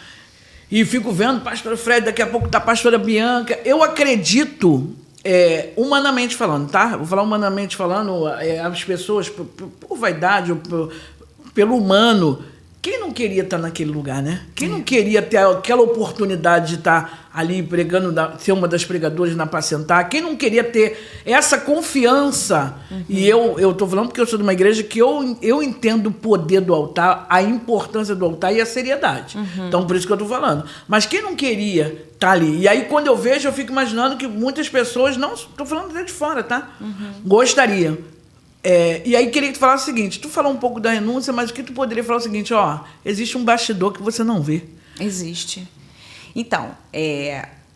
e fico vendo, pastor Fred, daqui a pouco tá a pastora Bianca. Eu acredito... humanamente falando, tá? Vou falar humanamente falando, as pessoas, por vaidade, pelo humano, quem não queria estar naquele lugar, né? Quem não queria ter aquela oportunidade de estar ali pregando, ser uma das pregadoras na Apacentar? Quem não queria ter essa confiança? E eu tô falando porque eu sou de uma igreja que eu entendo o poder do altar, a importância do altar e a seriedade. Então, por isso que eu tô falando. Mas quem não queria estar ali? E aí, quando eu vejo, eu fico imaginando que muitas pessoas, não tô falando até de fora, tá? Gostariam. E aí queria que tu falasse o seguinte, tu falou um pouco da renúncia, mas o que tu poderia falar é o seguinte, existe um bastidor que você não vê. Existe. Então,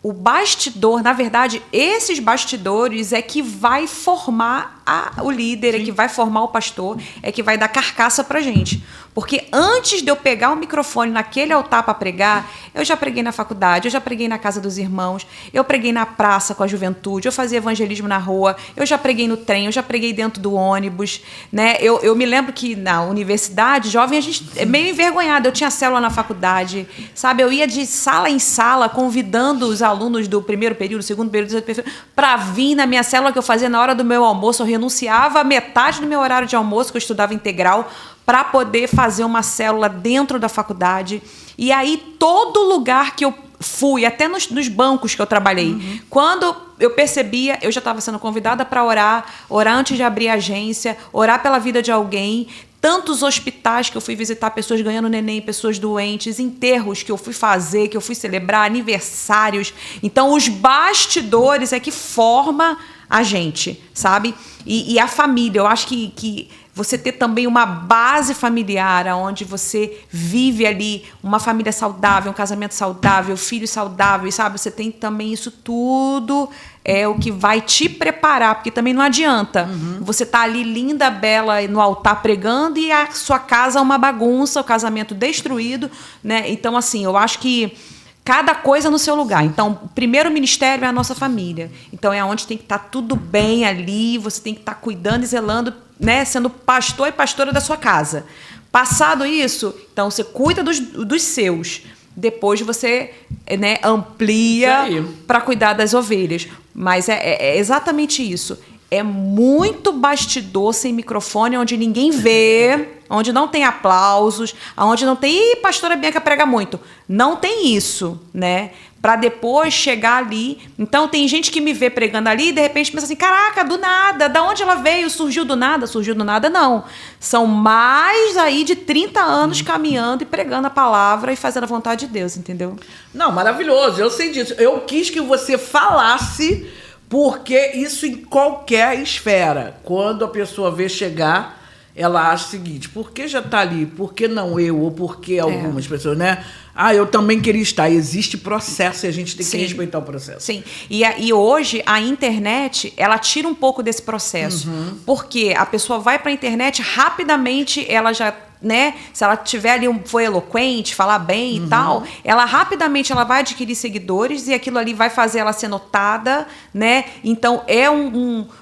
o bastidor, na verdade, esses bastidores é que vai formar o líder, é que vai formar o pastor, é que vai dar carcaça pra gente. Porque antes de eu pegar o microfone naquele altar para pregar, eu já preguei na faculdade, eu já preguei na casa dos irmãos, eu preguei na praça com a juventude, eu fazia evangelismo na rua, eu já preguei no trem, eu já preguei dentro do ônibus, né? Eu me lembro que na universidade, jovem, a gente é meio envergonhada, eu tinha célula na faculdade, sabe? Eu ia de sala em sala convidando os alunos do primeiro período, segundo período, terceiro período, para vir na minha célula que eu fazia na hora do meu almoço. Eu renunciava a metade do meu horário de almoço, que eu estudava integral, para poder fazer uma célula dentro da faculdade. E aí, todo lugar que eu fui, até nos bancos que eu trabalhei, quando eu percebia, eu já estava sendo convidada para orar antes de abrir a agência, orar pela vida de alguém. Tantos hospitais que eu fui visitar, pessoas ganhando neném, pessoas doentes, enterros que eu fui fazer, que eu fui celebrar, aniversários. Então, os bastidores é que forma a gente, sabe? E a família, eu acho que você ter também uma base familiar, onde você vive ali uma família saudável, um casamento saudável, filhos saudáveis, sabe? Você tem também isso tudo, é o que vai te preparar, porque também não adianta você tá ali linda, bela, no altar pregando e a sua casa é uma bagunça, o casamento destruído, né? Então, assim, eu acho que cada coisa no seu lugar. Então, o primeiro ministério é a nossa família. Então, é onde tem que estar tudo bem ali, você tem que estar cuidando e zelando, né, sendo pastor e pastora da sua casa. Passado isso, então você cuida dos seus. Depois você, né, amplia para cuidar das ovelhas. Mas é exatamente isso. É muito bastidor sem microfone, onde ninguém vê, onde não tem aplausos, onde não tem... Ih, pastora Bianca prega muito. Não tem isso, né? Para depois chegar ali. Então, tem gente que me vê pregando ali e, de repente, pensa assim, caraca, do nada, da onde ela veio? Surgiu do nada? Surgiu do nada, não. São mais aí de 30 anos caminhando e pregando a palavra e fazendo a vontade de Deus, entendeu? Não, maravilhoso, eu sei disso. Eu quis que você falasse, porque isso em qualquer esfera. Quando a pessoa vê chegar, ela acha o seguinte, por que já está ali? Por que não eu? Ou por que algumas pessoas, né? Ah, eu também queria estar. Existe processo e a gente tem que respeitar o processo. Sim. E hoje a internet, ela tira um pouco desse processo. Porque a pessoa vai para a internet, rapidamente ela já... né? Se ela tiver ali foi eloquente, falar bem e tal, ela rapidamente ela vai adquirir seguidores e aquilo ali vai fazer ela ser notada, né? Então é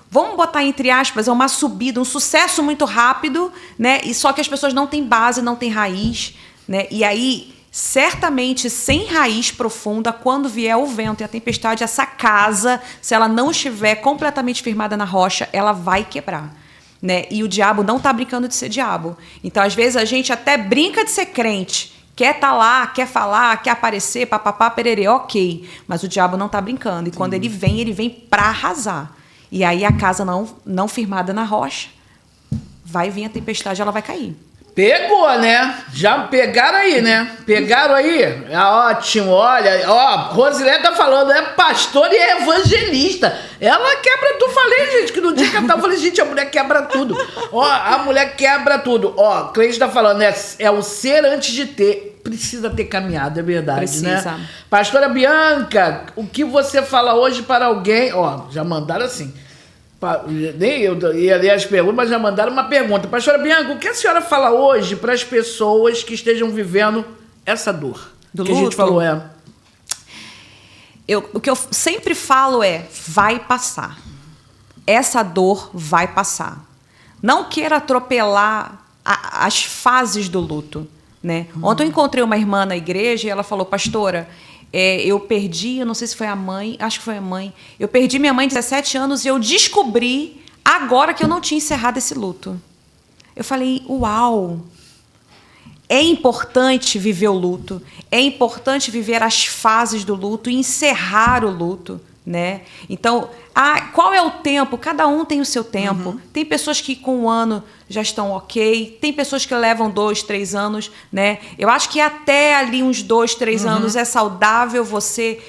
vamos botar entre aspas, é uma subida, um sucesso muito rápido, né? E só que as pessoas não têm base, não têm raiz, né? E aí, certamente, sem raiz profunda, quando vier o vento e a tempestade, essa casa, se ela não estiver completamente firmada na rocha, ela vai quebrar. Né? E o diabo não está brincando de ser diabo. Então, às vezes, a gente até brinca de ser crente. Quer estar lá, quer falar, quer aparecer, papapá, pererê, ok. Mas o diabo não está brincando. E quando ele vem para arrasar. E aí a casa não firmada na rocha, vai vir a tempestade, ela vai cair. Pegou, né? Já pegaram aí, né? Pegaram aí? É ótimo, olha. Ó, Rosilé tá falando, é pastor e é evangelista. Ela quebra tudo. Falei, gente, que no dia que ela tava, eu falei, gente, a mulher quebra tudo. Ó, a mulher quebra tudo. Ó, Cleide tá falando, é o ser antes de ter. Precisa ter caminhado, é verdade, precisa, né? Pastora Bianca, o que você fala hoje para alguém? Ó, já mandaram assim. Nem eu ia ler as perguntas, mas já mandaram uma pergunta. Pastora Bianca, o que a senhora fala hoje para as pessoas que estejam vivendo essa dor? Do que luto? A gente falou o que eu sempre falo vai passar. Essa dor vai passar. Não queira atropelar as fases do luto, né? Ontem eu encontrei uma irmã na igreja e ela falou, pastora, eu perdi, eu não sei se foi a mãe, acho que foi a mãe. Eu perdi minha mãe de 17 anos e eu descobri agora que eu não tinha encerrado esse luto. Eu falei, uau! É importante viver o luto, é importante viver as fases do luto e encerrar o luto, né? Então, Qual é o tempo? Cada um tem o seu tempo. Tem pessoas que com 1 ano já estão ok. Tem pessoas que levam 2, 3 anos, né? Eu acho que até ali uns 2, 3 anos é saudável você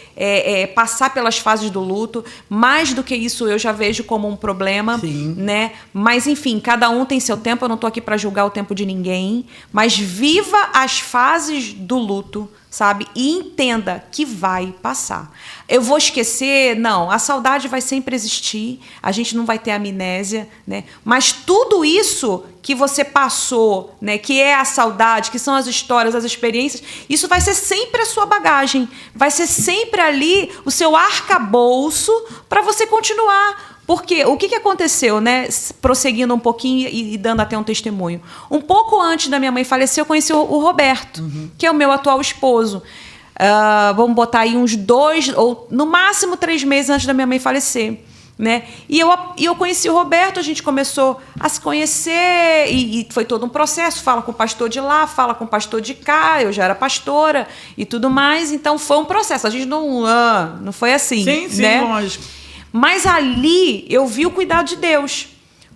passar pelas fases do luto. Mais do que isso, eu já vejo como um problema, né? Mas, enfim, cada um tem seu tempo. Eu não estou aqui para julgar o tempo de ninguém. Mas viva as fases do luto, sabe? E entenda que vai passar. Eu vou esquecer? Não. A saudade vai sempre existir. A gente não vai ter amnésia, né? Mas tudo isso que você passou, né? Que é a saudade, que são as histórias, as experiências, isso vai ser sempre a sua bagagem. Vai ser sempre ali o seu arcabouço para você continuar. Porque o que aconteceu, né? Prosseguindo um pouquinho e dando até um testemunho. Um pouco antes da minha mãe falecer, eu conheci o Roberto, que é o meu atual esposo. Vamos botar aí uns 2, ou no máximo 3 meses antes da minha mãe falecer. Né? E eu conheci o Roberto, a gente começou a se conhecer e foi todo um processo. Fala com o pastor de lá, fala com o pastor de cá. Eu já era pastora e tudo mais. Então foi um processo. A gente não foi assim. Sim, né? Lógico. Mas ali eu vi o cuidado de Deus.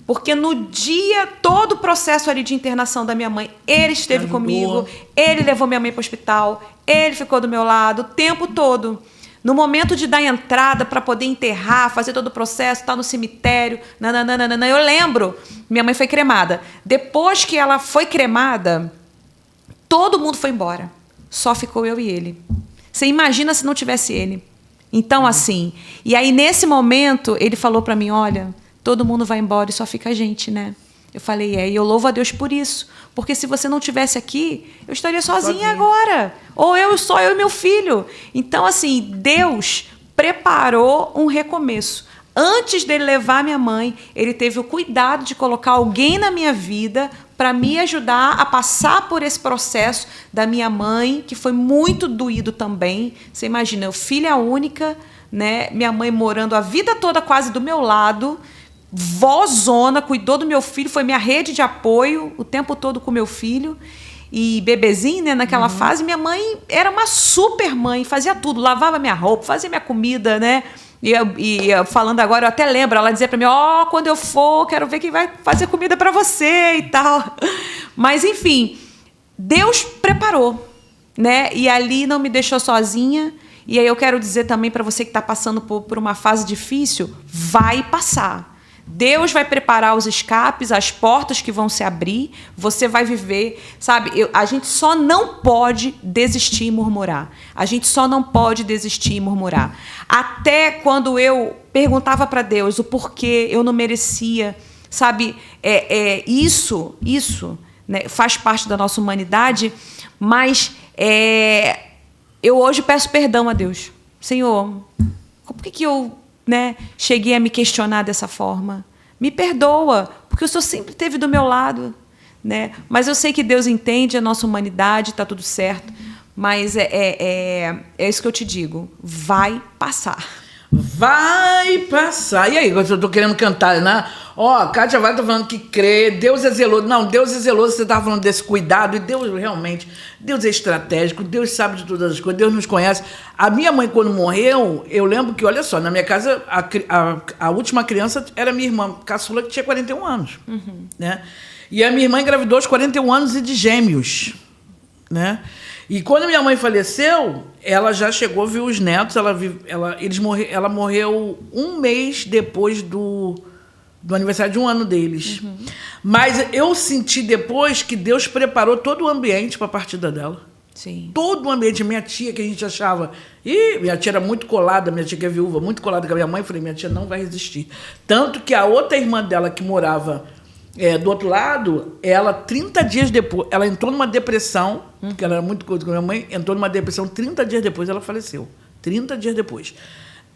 Porque no dia, todo o processo ali de internação da minha mãe, ele esteve comigo, ele levou minha mãe para o hospital, ele ficou do meu lado o tempo todo. No momento de dar entrada para poder enterrar, fazer todo o processo, estar no cemitério, nananana, eu lembro, minha mãe foi cremada. Depois que ela foi cremada, todo mundo foi embora. Só ficou eu e ele. Você imagina se não tivesse ele. Então, assim, e aí nesse momento ele falou para mim, olha, todo mundo vai embora e só fica a gente, né? Eu falei, e eu louvo a Deus por isso. Porque se você não estivesse aqui, eu estaria sozinha agora. Ou só eu e meu filho. Então, assim, Deus preparou um recomeço. Antes dele levar minha mãe, ele teve o cuidado de colocar alguém na minha vida para me ajudar a passar por esse processo da minha mãe, que foi muito doído também. Você imagina, eu filha única, né? Minha mãe morando a vida toda quase do meu lado, vózona, cuidou do meu filho, foi minha rede de apoio o tempo todo com meu filho. E bebezinho, né, naquela fase, minha mãe era uma super mãe, fazia tudo, lavava minha roupa, fazia minha comida, né? E falando agora, eu até lembro, ela dizia para mim, quando eu for, quero ver quem vai fazer comida para você e tal. Mas, enfim, Deus preparou, né? E ali não me deixou sozinha. E aí eu quero dizer também para você que está passando por uma fase difícil, vai passar. Deus vai preparar os escapes, as portas que vão se abrir, você vai viver, sabe? A gente só não pode desistir e murmurar. A gente só não pode desistir e murmurar. Até quando eu perguntava para Deus o porquê eu não merecia, sabe? Isso, né, faz parte da nossa humanidade, mas eu hoje peço perdão a Deus. Senhor, por que eu... né, cheguei a me questionar dessa forma? Me perdoa, porque o Senhor sempre esteve do meu lado, né? Mas eu sei que Deus entende a nossa humanidade, está tudo certo, mas é isso que eu te digo, vai passar. Vai passar. E aí, eu estou querendo cantar, né? Kátia Vale está falando que crê, Deus é zeloso. Não, Deus é zeloso, você estava falando desse cuidado, e Deus realmente, Deus é estratégico, Deus sabe de todas as coisas, Deus nos conhece. A minha mãe, quando morreu, eu lembro que, olha só, na minha casa, a última criança era minha irmã caçula, que tinha 41 anos. Né? E a minha irmã engravidou aos 41 anos e de gêmeos. Né? E quando minha mãe faleceu, ela já chegou a ver os netos, ela morreu 1 mês depois do aniversário de 1 ano deles. Mas eu senti depois que Deus preparou todo o ambiente para a partida dela. Sim. Todo o ambiente. Minha tia, que a gente achava... minha tia era muito colada, minha tia que é viúva, muito colada com a minha mãe. Eu falei, minha tia não vai resistir. Tanto que a outra irmã dela, que morava do outro lado, ela, 30 dias depois, ela entrou numa depressão, porque ela era muito coisa com a minha mãe, entrou numa depressão, 30 dias depois ela faleceu. 30 dias depois.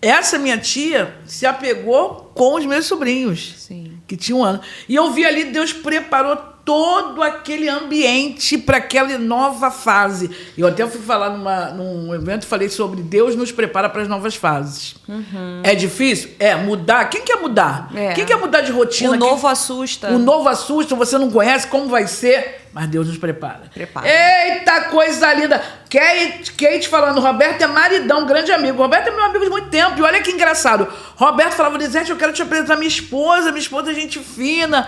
Essa minha tia se apegou com os meus sobrinhos, sim, que tinham 1 ano. E eu vi ali, Deus preparou todo aquele ambiente para aquela nova fase. Eu até fui falar num evento, falei sobre Deus nos prepara para as novas fases. É difícil? Mudar. Quem quer mudar? Quem quer mudar de rotina? O novo assusta. O novo assusta, você não conhece como vai ser, mas Deus nos prepara. Prepara. Eita, coisa linda! Kate falando, Roberto é maridão, grande amigo. Roberto é meu amigo de muito tempo. E olha que engraçado. Roberto falava, Lisete, eu quero te apresentar minha esposa é gente fina.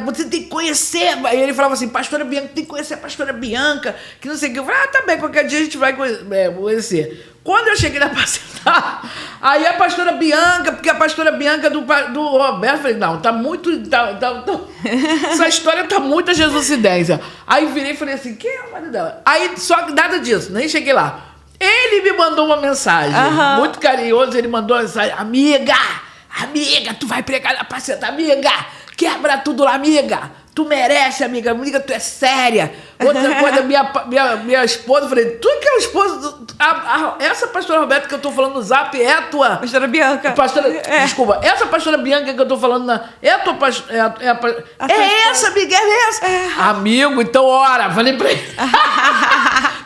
Você tem que conhecer. E ele falava assim, pastora Bianca, tem que conhecer a pastora Bianca, que não sei o que. Eu falei, tá bem, qualquer dia a gente vai conhecer. Quando eu cheguei na apresentar, aí a pastora Bianca, porque a pastora Bianca do Roberto, eu falei, não, tá muito... essa história tá muita jesucidência. Aí virei e falei assim, quem é o marido dela? Aí, só que nada disso, nem cheguei lá. Ele me mandou uma mensagem, muito carinhoso, ele mandou uma mensagem, amiga, tu vai pregar na apresentar, amiga, quebra tudo lá, amiga. Tu merece, amiga, tu é séria. Outra coisa, minha esposa, eu falei, tu que é o esposo essa pastora Roberta que eu tô falando no Zap é a tua... Pastora Bianca. Desculpa, essa pastora Bianca que eu tô falando é a tua pastora... essa, amiga, é essa. Amigo, então, ora, falei pra ele.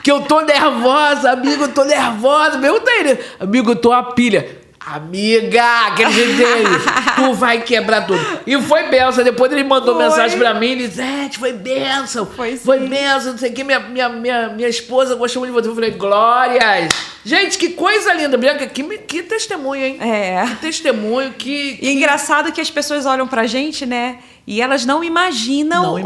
Que eu tô nervosa, amigo, eu tô nervosa. Pergunta ele, amigo, eu tô a pilha. Amiga, aquele jeito dele, tu vai quebrar tudo. E foi benção. Depois ele mandou mensagem pra mim, Lisete, foi benção. Foi benção, não sei o que. Minha esposa gostou muito de você. Eu falei, glórias. Gente, que coisa linda, Bianca. Que testemunho, hein? Que testemunho, que... E engraçado que as pessoas olham pra gente, né? E elas não imaginam,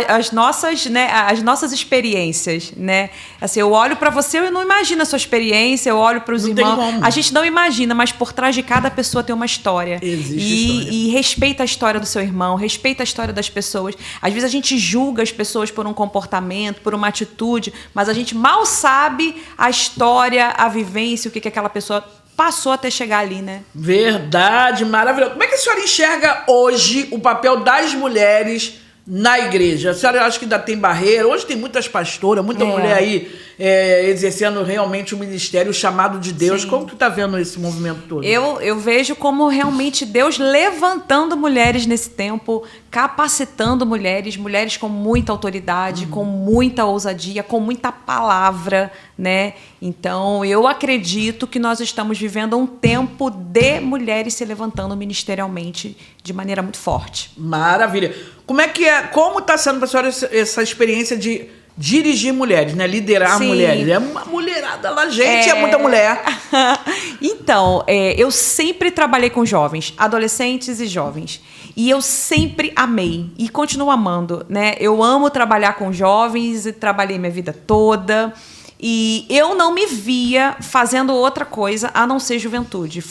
as nossas experiências, né? Assim, eu olho para você e não imagino a sua experiência, eu olho para os irmãos. A gente não imagina, mas por trás de cada pessoa tem uma história. Existe história. E respeita a história do seu irmão, respeita a história das pessoas. Às vezes a gente julga as pessoas por um comportamento, por uma atitude, mas a gente mal sabe a história, a vivência, o que aquela pessoa passou até chegar ali, né? Verdade, maravilhoso. Como é que a senhora enxerga hoje o papel das mulheres na igreja? A senhora acha que ainda tem barreira? Hoje tem muitas pastoras, muita mulher aí exercendo realmente o ministério, o chamado de Deus. Sim. Como tu tá vendo esse movimento todo? Eu vejo como realmente Deus levantando mulheres nesse tempo, capacitando mulheres com muita autoridade, com muita ousadia, com muita palavra, né? Então, eu acredito que nós estamos vivendo um tempo de mulheres se levantando ministerialmente de maneira muito forte. Maravilha. Como está sendo para a senhora essa experiência de dirigir mulheres, né? Liderar mulheres? É uma mulherada lá, gente, é muita mulher. Então, eu sempre trabalhei com jovens, adolescentes e jovens. E eu sempre amei e continuo amando, né? Eu amo trabalhar com jovens e trabalhei minha vida toda. E eu não me via fazendo outra coisa a não ser juventude.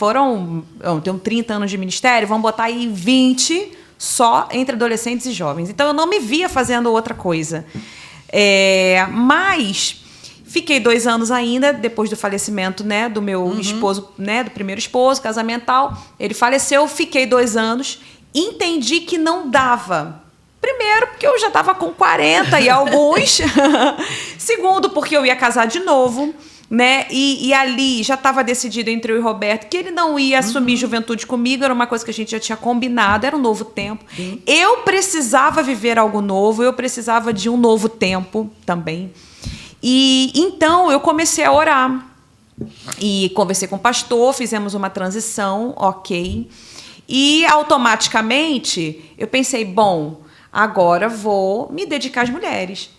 Eu tenho 30 anos de ministério, vamos botar aí 20 só entre adolescentes e jovens. Então, eu não me via fazendo outra coisa. Mas fiquei 2 anos ainda, depois do falecimento, né, do meu esposo, né, do primeiro esposo, casamental. Ele faleceu, fiquei 2 anos, entendi que não dava. Primeiro, porque eu já estava com 40 e alguns. Segundo, porque eu ia casar de novo, né? E ali já estava decidido entre eu e o Roberto que ele não ia assumir juventude comigo, era uma coisa que a gente já tinha combinado, era um novo tempo. Eu precisava viver algo novo, eu precisava de um novo tempo também. E então eu comecei a orar. E conversei com o pastor, fizemos uma transição, ok. E automaticamente eu pensei, bom, agora vou me dedicar às mulheres.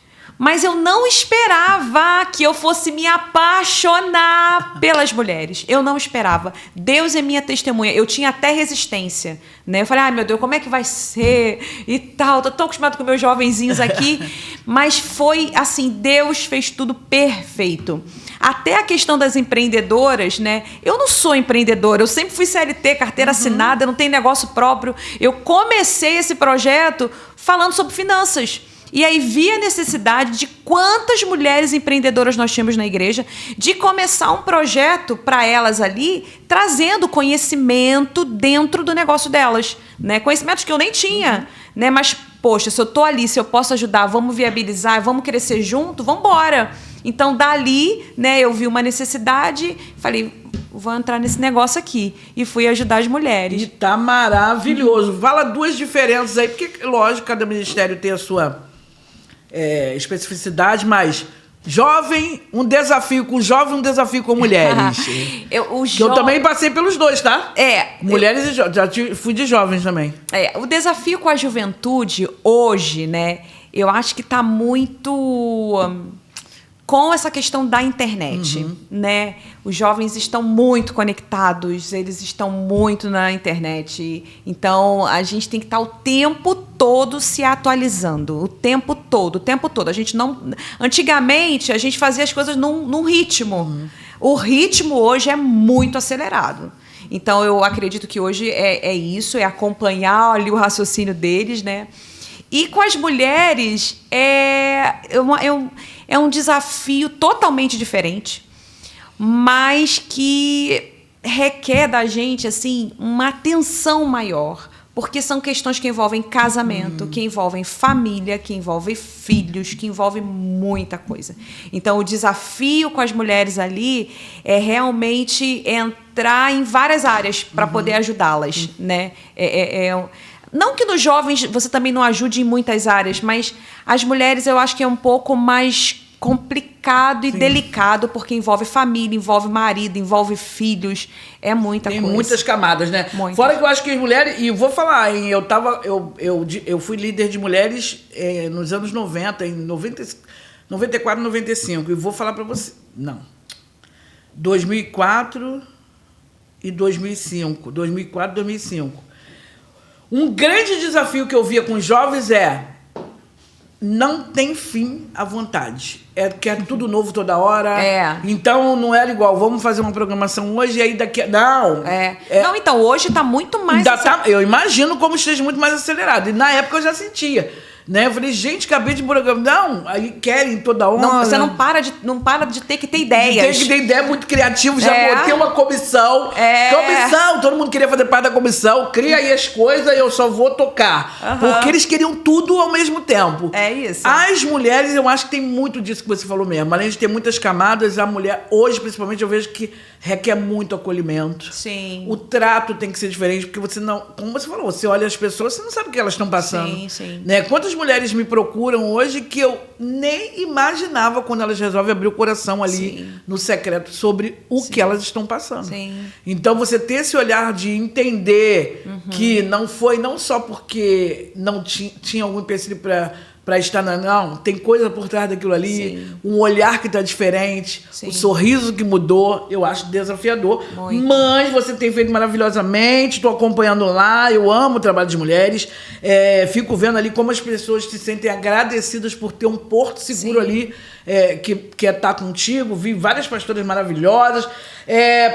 Mas eu não esperava que eu fosse me apaixonar pelas mulheres. Eu não esperava. Deus é minha testemunha. Eu tinha até resistência, né? Eu falei, ai, meu Deus, como é que vai ser? E tal. Tô tão acostumada com meus jovenzinhos aqui. Mas foi assim, Deus fez tudo perfeito. Até a questão das empreendedoras, né? Eu não sou empreendedora, eu sempre fui CLT, carteira assinada, não tenho negócio próprio. Eu comecei esse projeto falando sobre finanças. E aí vi a necessidade de quantas mulheres empreendedoras nós tínhamos na igreja, de começar um projeto para elas ali, trazendo conhecimento dentro do negócio delas, né? Conhecimentos que eu nem tinha, né? Mas, poxa, se eu tô ali, se eu posso ajudar, vamos viabilizar, vamos crescer junto, vamos embora. Então, dali, né, eu vi uma necessidade, falei, vou entrar nesse negócio aqui. E fui ajudar as mulheres. E tá maravilhoso. Fala 2 diferenças aí, porque, lógico, cada ministério tem a sua especificidade, mas jovem, um desafio com jovem, um desafio com mulheres. Eu também passei pelos 2, tá? Mulheres e jovens. Já fui de jovens também. O desafio com a juventude hoje, né, eu acho que tá muito... com essa questão da internet, né? Os jovens estão muito conectados, eles estão muito na internet. Então, a gente tem que estar o tempo todo se atualizando. O tempo todo. A gente não... Antigamente, a gente fazia as coisas num ritmo. O ritmo hoje é muito acelerado. Então, eu acredito que hoje é isso, é acompanhar ali o raciocínio deles, né? E com as mulheres, é um desafio totalmente diferente, mas que requer da gente assim, uma atenção maior, porque são questões que envolvem casamento, que envolvem família, que envolvem filhos, que envolvem muita coisa. Então, o desafio com as mulheres ali é realmente entrar em várias áreas para poder ajudá-las, né? Não que nos jovens você também não ajude em muitas áreas, mas as mulheres eu acho que é um pouco mais complicado e delicado, porque envolve família, envolve marido, envolve filhos, é muita coisa. Tem muitas camadas, né? Muitas. Fora que eu acho que as mulheres, e eu vou falar, hein, eu fui líder de mulheres nos anos 90, em 94, 95, e vou falar para você, 2004 e 2005, 2004, 2005. Um grande desafio que eu via com os jovens não tem fim à vontade. Que é tudo novo toda hora. Então não era igual, vamos fazer uma programação hoje e aí daqui... Não. Não, então hoje está muito mais... Eu imagino como esteja muito mais acelerado. E na época eu já sentia. Né? Eu falei, gente, acabei de programar. Não, aí querem toda hora. Não, você não para de ter que ter ideias. Tem que ter ideia muito criativa. Já botei uma comissão. Comissão, todo mundo queria fazer parte da comissão. Cria aí as coisas e eu só vou tocar. Porque eles queriam tudo ao mesmo tempo. É isso. As mulheres, eu acho que tem muito disso que você falou mesmo. Além de ter muitas camadas, a mulher, hoje principalmente, eu vejo que requer muito acolhimento. Sim. O trato tem que ser diferente, porque você não... Como você falou, você olha as pessoas, você não sabe o que elas estão passando. Sim. Né? Quantas mulheres me procuram hoje que eu nem imaginava quando elas resolvem abrir o coração ali no secreto sobre o que elas estão passando. Sim. Então, você ter esse olhar de entender que não foi não só porque não tinha algum empecilho para estar não, tem coisa por trás daquilo ali, um olhar que está diferente, o sorriso que mudou, eu acho desafiador. Muito. Mas você tem feito maravilhosamente, estou acompanhando lá, eu amo o trabalho de mulheres, fico vendo ali como as pessoas se sentem agradecidas por ter um porto seguro ali, que é estar contigo. Vi várias pastoras maravilhosas.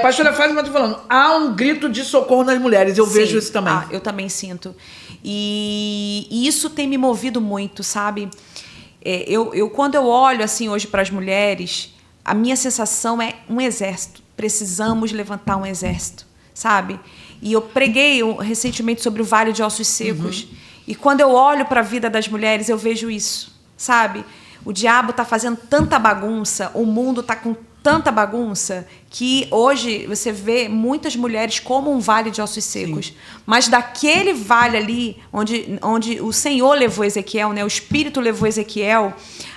Pastora Fátima, estou falando, há um grito de socorro nas mulheres, eu vejo isso também. Eu também sinto. E isso tem me movido muito, sabe? Quando eu olho assim hoje para as mulheres, a minha sensação é um exército. Precisamos levantar um exército, sabe? E eu preguei recentemente sobre o Vale de Ossos Secos. E quando eu olho para a vida das mulheres, eu vejo isso, sabe? O diabo está fazendo tanta bagunça, o mundo está com tanta bagunça, que hoje você vê muitas mulheres como um vale de ossos secos. Mas daquele vale ali, onde o Senhor levou Ezequiel, né? O Espírito levou Ezequiel,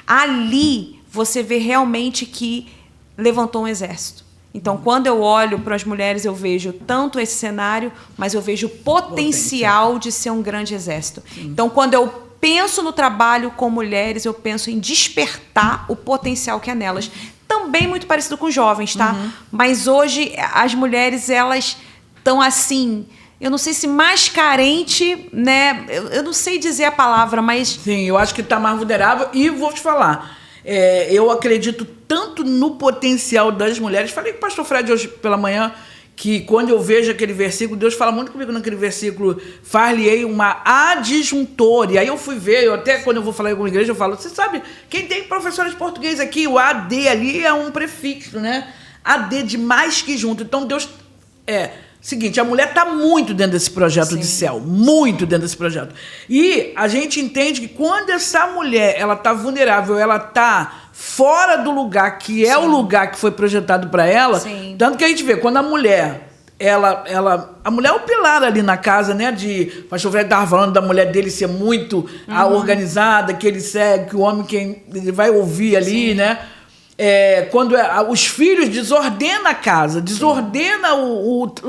ali você vê realmente que levantou um exército. Então, quando eu olho para as mulheres, eu vejo tanto esse cenário, mas eu vejo o potencial de ser um grande exército. Então, quando eu penso no trabalho com mulheres, eu penso em despertar o potencial que há nelas. Também muito parecido com jovens, tá? Mas hoje as mulheres, elas estão assim, eu não sei se mais carente, né? Eu não sei dizer a palavra, mas... Sim, eu acho que está mais vulnerável. E vou te falar, eu acredito tanto no potencial das mulheres. Falei com o pastor Fred hoje pela manhã, que quando eu vejo aquele versículo, Deus fala muito comigo naquele versículo, far-lhe-ei uma adjuntor. E aí eu fui ver, até quando eu vou falar em alguma igreja, eu falo, você sabe, quem tem professores de português aqui, o AD ali é um prefixo, né? AD de mais que junto. Então Deus... Seguinte, a mulher está muito dentro desse projeto de céu, muito dentro desse projeto. E a gente entende que quando essa mulher ela está vulnerável, ela está fora do lugar que é o lugar que foi projetado para ela, tanto que a gente vê, quando a mulher, a mulher é o pilar ali na casa, né? O pastor Fred estava falando da mulher dele ser muito organizada, que ele segue, que o homem ele vai ouvir ali, né? quando os filhos desordena a casa, desordena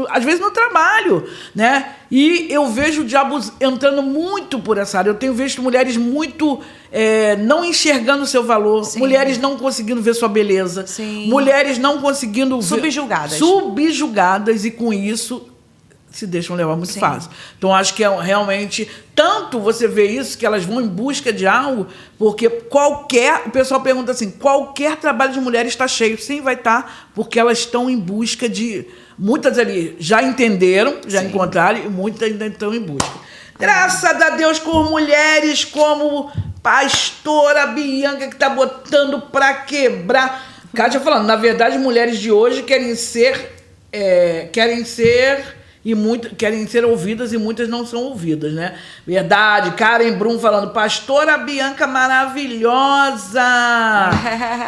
às vezes no trabalho, né? E eu vejo o diabo entrando muito por essa área. Eu tenho visto mulheres muito não enxergando o seu valor, Sim. mulheres não conseguindo ver sua beleza, Sim. mulheres não conseguindo subjugadas, e com isso se deixam levar muito Sim. fácil. Então, acho que realmente, tanto você vê isso, que elas vão em busca de algo, porque o pessoal pergunta assim, qualquer trabalho de mulher está cheio. Sim, vai estar, porque elas estão em busca de... Muitas ali já entenderam, já encontraram, e muitas ainda estão em busca. Graças a Deus, com mulheres como pastora Bianca, que está botando para quebrar. Kátia falando, na verdade, mulheres de hoje querem ser ouvidas e muitas não são ouvidas, né? Verdade. Karen Brum falando, pastora Bianca maravilhosa.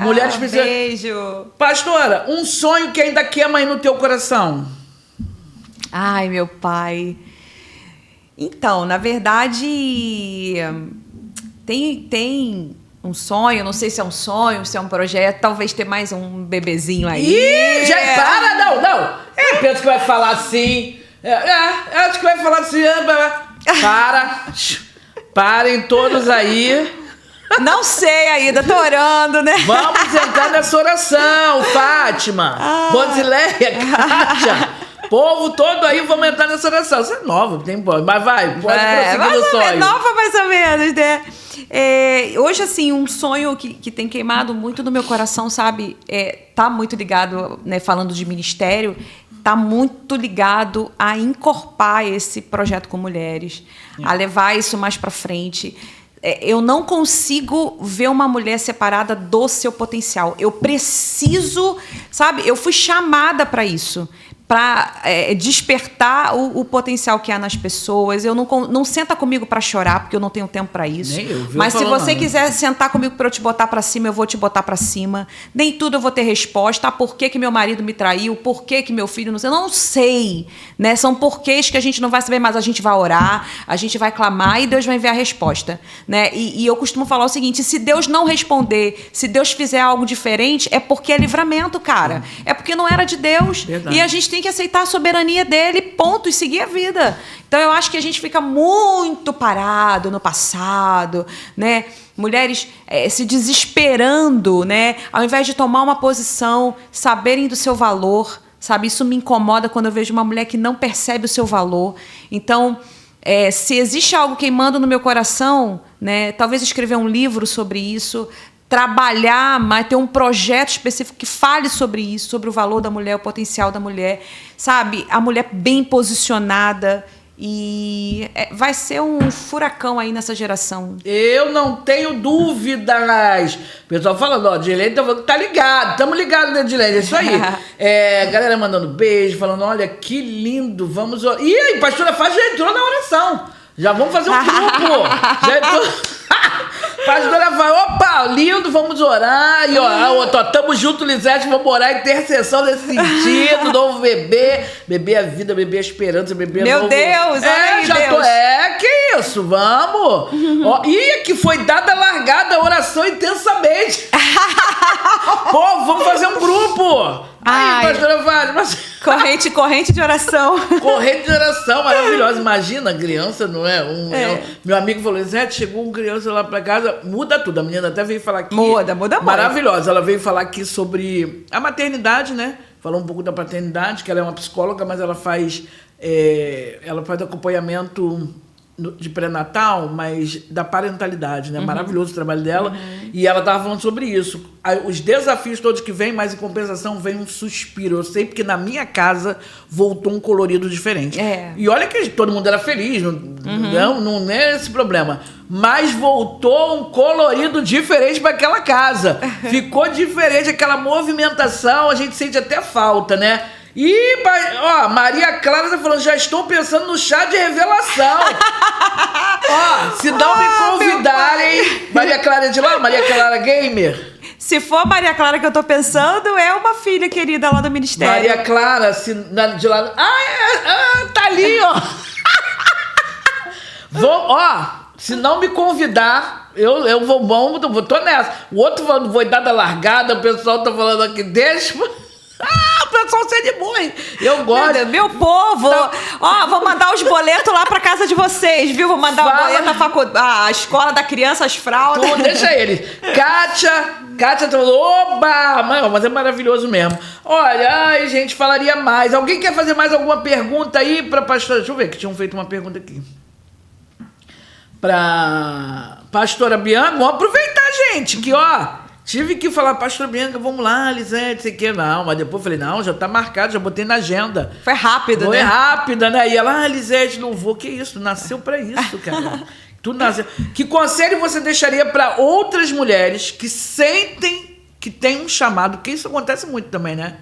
Mulheres precisam... Beijo. Pastora, um sonho que ainda queima aí no teu coração. Ai, meu pai. Então, na verdade, tem um sonho, não sei se é um sonho, se é um projeto, talvez ter mais um bebezinho aí. Ih, já para, não. Penso que vai falar assim. Acho que vai falar assim. Parem todos aí. Não sei ainda, tô orando, né? Vamos entrar nessa oração, Fátima, Rosileia, Kátia, povo todo aí, vamos entrar nessa oração. Você é nova, mas pode prosseguir no sonho. É nova mais ou menos, né? Hoje, assim, um sonho que tem queimado muito no meu coração, sabe? Tá muito ligado, né, falando de ministério, tá muito ligado a encorpar esse projeto com mulheres, a levar isso mais para frente. Eu não consigo ver uma mulher separada do seu potencial. Eu preciso, sabe? Eu fui chamada para isso, para despertar o potencial que há nas pessoas. Eu não senta comigo para chorar, porque eu não tenho tempo para isso. Nem eu, mas se você quiser sentar comigo para eu te botar para cima, eu vou te botar para cima. Nem tudo eu vou ter resposta. Por que meu marido me traiu? Por que meu filho não sei? Eu não sei, né? São porquês que a gente não vai saber, mas a gente vai orar, a gente vai clamar e Deus vai enviar a resposta, né? E eu costumo falar o seguinte: se Deus não responder, se Deus fizer algo diferente, é porque é livramento, cara. É porque não era de Deus. Verdade. E a gente tem que aceitar a soberania dele, ponto, e seguir a vida. Então, eu acho que a gente fica muito parado no passado, né? Mulheres se desesperando, né? Ao invés de tomar uma posição, saberem do seu valor, sabe? Isso me incomoda quando eu vejo uma mulher que não percebe o seu valor. Então, se existe algo queimando no meu coração, né? Talvez escrever um livro sobre isso, trabalhar, mas ter um projeto específico que fale sobre isso, sobre o valor da mulher, o potencial da mulher, sabe? A mulher bem posicionada, e vai ser um furacão aí nessa geração. Eu não tenho dúvidas. O pessoal falando, Edilene tá ligado, estamos ligados, né, Edilene? É isso aí. Galera mandando beijo, falando, olha, que lindo, vamos orar. E aí, pastora Fábio já entrou na oração. Já vamos fazer um grupo. Já entrou... Pastora vai, opa, lindo, vamos orar. E tamo junto, Lisete, vamos orar, intercessão nesse sentido, novo bebê. Bebê é vida, bebê é esperança, bebê é meu novo... Deus, olha aí, já Deus. Que isso, vamos. E que foi dada a largada, a oração intensamente. Pô, vamos fazer um grupo. Aí, pastora Vale, corrente de oração. Corrente de oração, maravilhosa. Imagina, criança, não é? Meu amigo falou, Zé, chegou uma criança lá pra casa, muda tudo. A menina até veio falar aqui. Muda muito. Maravilhosa. Ela veio falar aqui sobre a maternidade, né? Falou um pouco da paternidade, que ela é uma psicóloga, mas ela faz acompanhamento de pré-natal, mas da parentalidade, né? Maravilhoso o trabalho dela. E ela estava falando sobre isso. Os desafios todos que vêm, mas em compensação vem um suspiro. Eu sei porque na minha voltou um colorido diferente. E olha que todo mundo era feliz, não é esse problema. Mas voltou um colorido diferente para aquela casa. Ficou diferente aquela movimentação, a gente sente até falta, né? E, Maria Clara tá falando, já estou pensando no chá de revelação. Se não me convidarem... Maria Clara é de lá? Maria Clara Gamer? Se for Maria Clara que eu tô pensando, é uma filha querida lá do ministério. Maria Clara, de lá... tá ali, se não me convidar... Eu tô nessa. O outro falando, vou dar da largada, o pessoal tá falando aqui, deixa... o pessoal se animou, hein? Eu gosto. Meu povo! Ó, vou mandar os boletos lá pra casa de vocês, viu? Vou mandar o boleto da faculdade, a escola da criança, as fraldas. Então, deixa eles. Kátia falou, oba! Mas é maravilhoso mesmo. Olha, ai, gente, falaria mais. Alguém quer fazer mais alguma pergunta aí pra pastora? Deixa eu ver, que tinham feito uma pergunta aqui. Pra pastora Bianca. Vamos aproveitar, gente, que ó... Tive que falar, pastora Bianca, vamos lá, Lisete, sei que. Não, mas depois eu falei, não, já tá marcado, já botei na agenda. Foi rápido, Foi né? rápida, né? E ela, Lisete, não vou. Que isso? Nasceu pra isso, cara. Tu nasceu. Que conselho você deixaria pra outras mulheres que sentem que tem um chamado? Porque isso acontece muito também, né?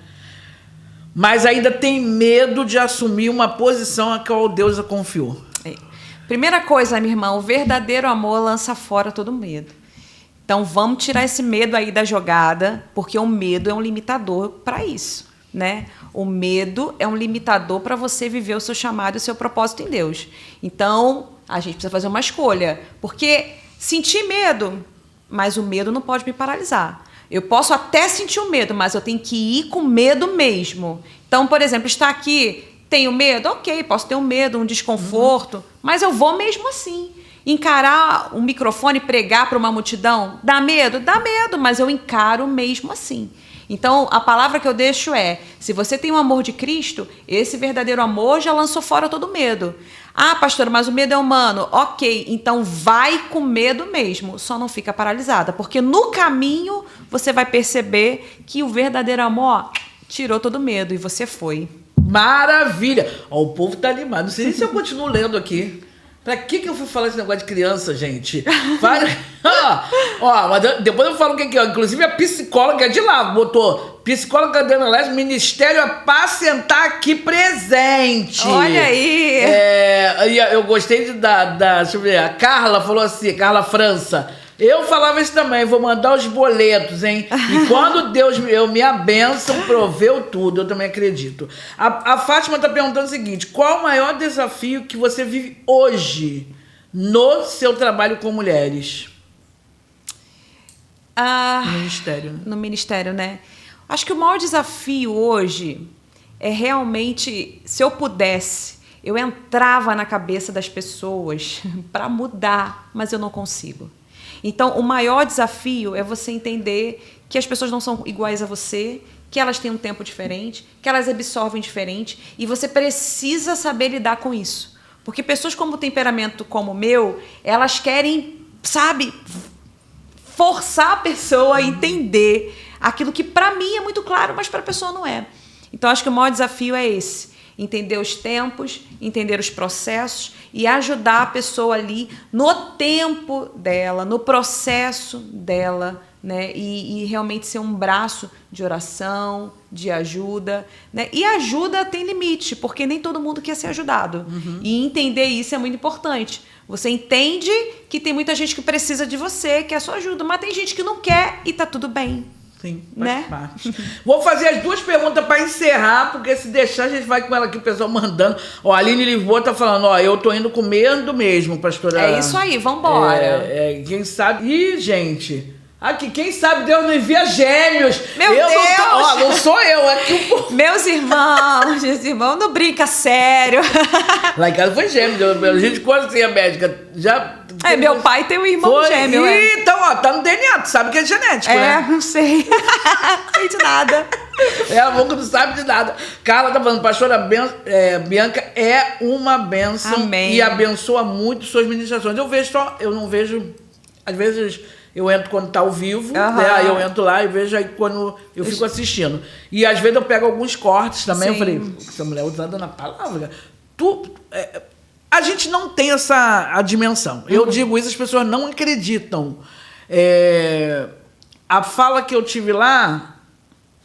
Mas ainda tem medo de assumir uma posição a qual Deus a confiou. Primeira coisa, minha irmã, o verdadeiro amor lança fora todo medo. Então, vamos tirar esse medo aí da jogada, porque o medo é um limitador para isso, né? O medo é um limitador para você viver o seu chamado e o seu propósito em Deus. Então, a gente precisa fazer uma escolha, porque sentir medo, mas o medo não pode me paralisar. Eu posso até sentir o medo, mas eu tenho que ir com medo mesmo. Então, por exemplo, estar aqui, tenho medo? Ok, posso ter um medo, um desconforto, mas eu vou mesmo assim. Encarar um microfone e pregar para uma multidão, dá medo? Dá medo, mas eu encaro mesmo assim. Então, a palavra que eu deixo é, se você tem o amor de Cristo, esse verdadeiro amor já lançou fora todo medo. Ah, pastora, mas o medo é humano. Ok, então vai com medo mesmo, só não fica paralisada, porque no caminho você vai perceber que o verdadeiro amor tirou todo medo e você foi. Maravilha! Ó, o povo tá animado. Não sei nem se eu continuo lendo aqui. Pra que eu fui falar esse negócio de criança, gente? Mas depois eu falo o que é. Inclusive a psicóloga de lá botou psicóloga Dana Leste, Ministério Apacentar aqui presente. Olha aí! Eu gostei deixa eu ver, a Carla falou assim, Carla França. Eu falava isso também, vou mandar os boletos, hein? E quando Deus me abençoa, proveu tudo, eu também acredito. A Fátima tá perguntando o seguinte, qual o maior desafio que você vive hoje no seu trabalho com mulheres? No ministério. Né? No ministério, né? Acho que o maior desafio hoje é realmente, se eu pudesse, eu entrava na cabeça das pessoas para mudar, mas eu não consigo. Então, o maior desafio é você entender que as pessoas não são iguais a você, que elas têm um tempo diferente, que elas absorvem diferente, e você precisa saber lidar com isso. Porque pessoas com um temperamento como o meu, elas querem, sabe, forçar a pessoa a entender aquilo que para mim é muito claro, mas para a pessoa não é. Então, acho que o maior desafio é esse. Entender os tempos, entender os processos e ajudar a pessoa ali no tempo dela, no processo dela, né? E realmente ser um braço de oração, de ajuda, né? E ajuda tem limite, porque nem todo mundo quer ser ajudado. Uhum. E entender isso é muito importante. Você entende que tem muita gente que precisa de você, quer a sua ajuda, mas tem gente que não quer e tá tudo bem. Sim, faz parte. Vou fazer as duas perguntas para encerrar, porque se deixar a gente vai com ela aqui, o pessoal mandando. Ó, a Aline Lisboa tá falando, ó, eu tô indo com medo mesmo, pastora. É isso aí, vambora. Quem sabe... Ih, gente... Aqui, quem sabe Deus não envia gêmeos. Meu Deus! Não sou eu, aqui o povo. Meus irmãos, não brinca sério. Lá em casa foi gêmeo, a gente conhecia a médica. Já... meu pai tem um irmão gêmeo. Então, ó, tá no DNA, tu sabe que é genético, né? Não sei. Não sei de nada. A boca não sabe de nada. Carla tá falando, pastora Bianca é uma bênção. Amém. E abençoa muito suas ministrações. Eu não vejo, às vezes... Eu entro quando tá ao vivo, né? Aí eu entro lá e vejo aí quando eu fico assistindo. E às vezes eu pego alguns cortes também. Sim. Eu falei, essa mulher usando na palavra. A gente não tem a dimensão. Eu digo isso, as pessoas não acreditam. A fala que eu tive lá,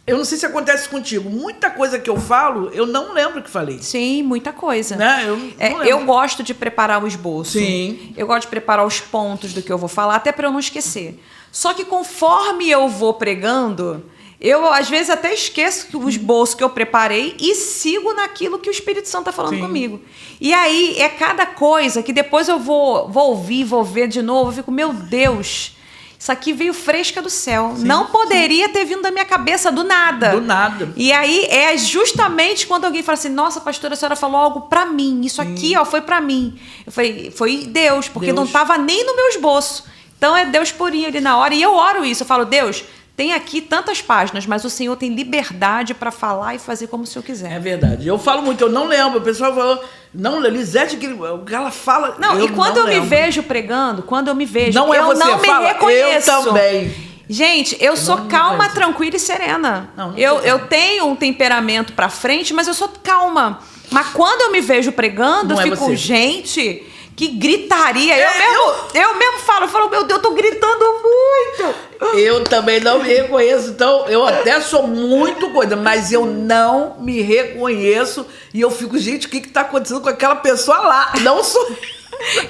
eu não sei se acontece contigo. Muita coisa que eu falo, eu não lembro o que falei. Sim, muita coisa. Né? Eu gosto de preparar o esboço. Sim. Eu gosto de preparar os pontos do que eu vou falar, até para eu não esquecer. Só que conforme eu vou pregando, Eu, às vezes, até esqueço que o esboço que eu preparei e sigo naquilo que o Espírito Santo está falando comigo. E aí, é cada coisa que depois eu vou ouvir, vou ver de novo, eu fico, meu Deus, isso aqui veio fresca do céu. Não poderia ter vindo da minha cabeça do nada. Do nada. E aí, é justamente quando alguém fala assim, nossa, pastora, a senhora falou algo pra mim. Isso aqui, ó, foi pra mim. Eu falei, foi Deus, porque não estava nem no meu esboço. Então, é Deus purinho ali na hora. E eu oro isso, eu falo, Deus, tem aqui tantas páginas, mas o Senhor tem liberdade para falar e fazer como o Senhor quiser. É verdade. Eu falo muito, eu não lembro. O pessoal falou, não, Lisete, que ela fala... Não, e quando eu me vejo pregando, quando eu me vejo, não eu não me reconheço. Eu também. Gente, eu sou calma, tranquila e serena. Eu tenho um temperamento para frente, mas eu sou calma. Mas quando eu me vejo pregando, eu fico, gente... Que gritaria. Eu mesmo falo, meu Deus, eu tô gritando muito. Eu também não me reconheço, então eu até sou muito coisa, mas eu não me reconheço e eu fico, gente, o que tá acontecendo com aquela pessoa lá? Não sou.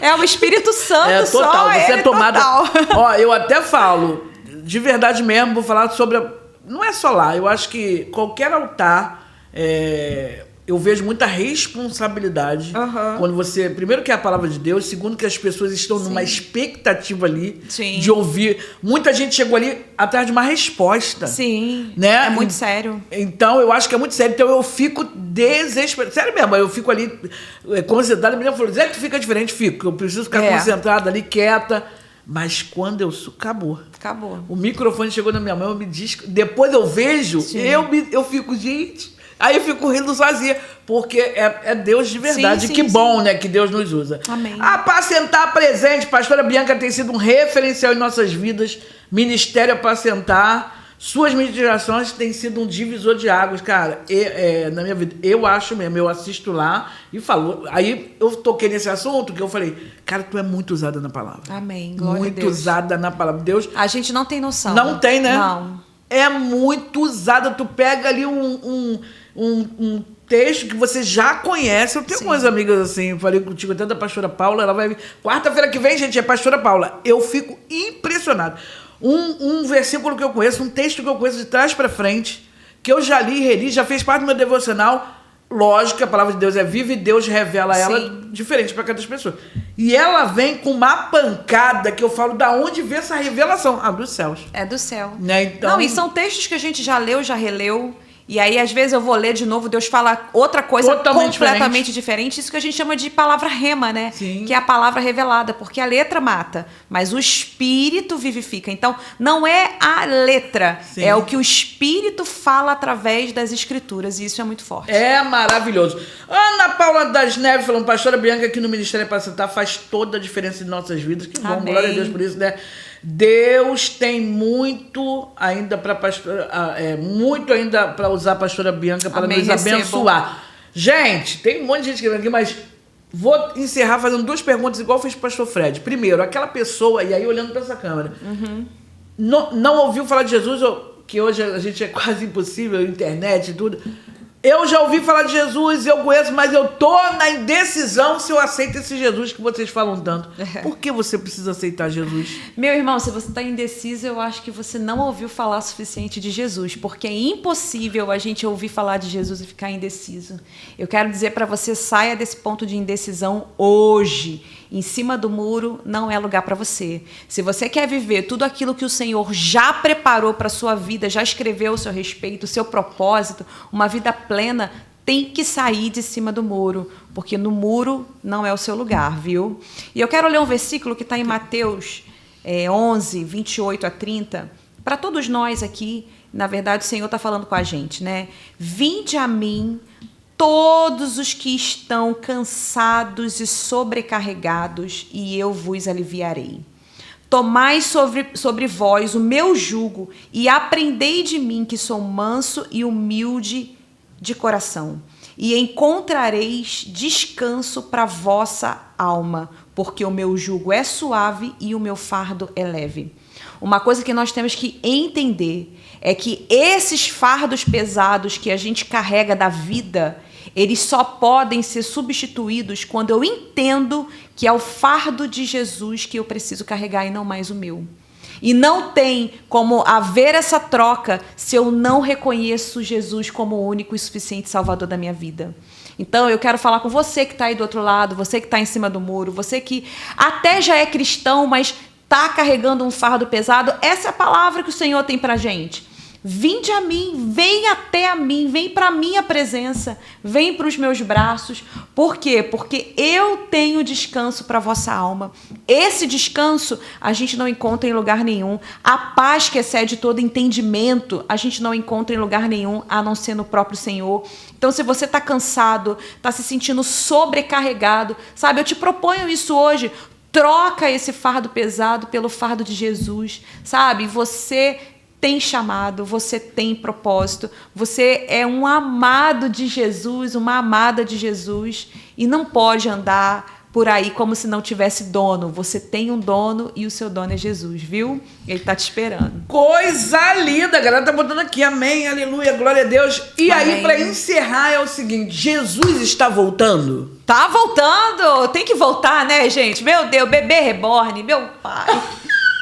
É o Espírito Santo, é total, só você ele, é tomada. Total. Ó, eu até falo, de verdade mesmo, vou falar sobre. Não é só lá, eu acho que qualquer altar. Eu vejo muita responsabilidade quando você... Primeiro que é a palavra de Deus, segundo que as pessoas estão numa expectativa ali de ouvir. Muita gente chegou ali atrás de uma resposta. Sim, né? É muito sério. Então, eu acho que é muito sério. Então, eu fico desesperado. Sério mesmo, eu fico ali concentrada. A menina falou, Zé, que tu fica diferente? Fico. Eu preciso ficar concentrada ali, quieta. Mas quando eu... Acabou. O microfone chegou na minha mão, eu me diz... Depois eu vejo, eu fico, gente... Aí eu fico rindo sozinha, porque é Deus de verdade. Que bom, né, que Deus nos usa. Amém. Apacentar presente. Pastora Bianca tem sido um referencial em nossas vidas. Ministério Apacentar. Suas ministrações têm sido um divisor de águas, cara. Na minha vida, eu acho mesmo. Eu assisto lá e falo. Aí eu toquei nesse assunto que eu falei, cara, tu é muito usada na palavra. Amém. Glória muito a Deus. Usada na palavra. Deus. A gente não tem noção. Não tem, né? Não. É muito usada. Tu pega ali um texto que você já conhece. Eu tenho umas amigas assim, falei contigo até da pastora Paula, ela vai vir. Quarta-feira que vem, gente, é pastora Paula. Eu fico impressionado. Um versículo que eu conheço, um texto que eu conheço de trás para frente, que eu já li, reli, já fez parte do meu devocional. Lógico que a palavra de Deus é viva e Deus revela ela diferente para cada pessoa. E ela vem com uma pancada que eu falo, da onde vem essa revelação? Dos céus. É do céu. Né? Então... Não, e são textos que a gente já leu, já releu. E aí, às vezes, eu vou ler de novo, Deus fala outra coisa completamente diferente. Isso que a gente chama de palavra rema, né? Sim. Que é a palavra revelada, porque a letra mata, mas o Espírito vivifica. Então, não é a letra, é o que o Espírito fala através das Escrituras, e isso é muito forte. É maravilhoso. Ana Paula das Neves falando, pastora Bianca aqui no Ministério Apacentar faz toda a diferença em nossas vidas. Que bom, Amém. Glória a Deus por isso, né? Deus tem muito ainda para pastora, muito ainda para usar a pastora Bianca para nos abençoar. Gente, tem um monte de gente que vem aqui, mas vou encerrar fazendo duas perguntas igual fez o pastor Fred. Primeiro, aquela pessoa, e aí olhando para essa câmera, não ouviu falar de Jesus, que hoje a gente é quase impossível, internet e tudo. Eu já ouvi falar de Jesus, eu conheço, mas eu tô na indecisão se eu aceito esse Jesus que vocês falam tanto. Por que você precisa aceitar Jesus? Meu irmão, se você está indeciso, eu acho que você não ouviu falar o suficiente de Jesus, porque é impossível a gente ouvir falar de Jesus e ficar indeciso. Eu quero dizer para você, saia desse ponto de indecisão hoje. Em cima do muro não é lugar para você. Se você quer viver tudo aquilo que o Senhor já preparou para a sua vida, já escreveu o seu respeito, o seu propósito, uma vida plena, tem que sair de cima do muro, porque no muro não é o seu lugar, viu? E eu quero ler um versículo que está em Mateus 11, 28 a 30. Para todos nós aqui, na verdade, o Senhor está falando com a gente, né? Vinde a mim, todos os que estão cansados e sobrecarregados, e eu vos aliviarei. Tomai sobre vós o meu jugo e aprendei de mim, que sou manso e humilde de coração, e encontrareis descanso para vossa alma, porque o meu jugo é suave e o meu fardo é leve. Uma coisa que nós temos que entender é que esses fardos pesados que a gente carrega da vida, eles só podem ser substituídos quando eu entendo que é o fardo de Jesus que eu preciso carregar e não mais o meu. E não tem como haver essa troca se eu não reconheço Jesus como o único e suficiente Salvador da minha vida. Então, eu quero falar com você que está aí do outro lado, você que está em cima do muro, você que até já é cristão, mas está carregando um fardo pesado. Essa é a palavra que o Senhor tem para a gente. Vinde a mim, vem até a mim, vem para a minha presença, vem para os meus braços. Por quê? Porque eu tenho descanso para a vossa alma. Esse descanso a gente não encontra em lugar nenhum. A paz que excede todo entendimento, a gente não encontra em lugar nenhum, a não ser no próprio Senhor. Então, se você está cansado, está se sentindo sobrecarregado, sabe, eu te proponho isso hoje. Troca esse fardo pesado pelo fardo de Jesus, sabe? Você tem chamado, você tem propósito, você é um amado de Jesus, uma amada de Jesus e não pode andar por aí como se não tivesse dono. Você tem um dono e o seu dono é Jesus, viu? Ele tá te esperando. Coisa linda, a galera tá botando aqui, amém, aleluia, glória a Deus. E Amém. aí, para encerrar, é o seguinte, Jesus está voltando? Tá voltando, tem que voltar, né, gente? Meu Deus, bebê reborn, meu pai.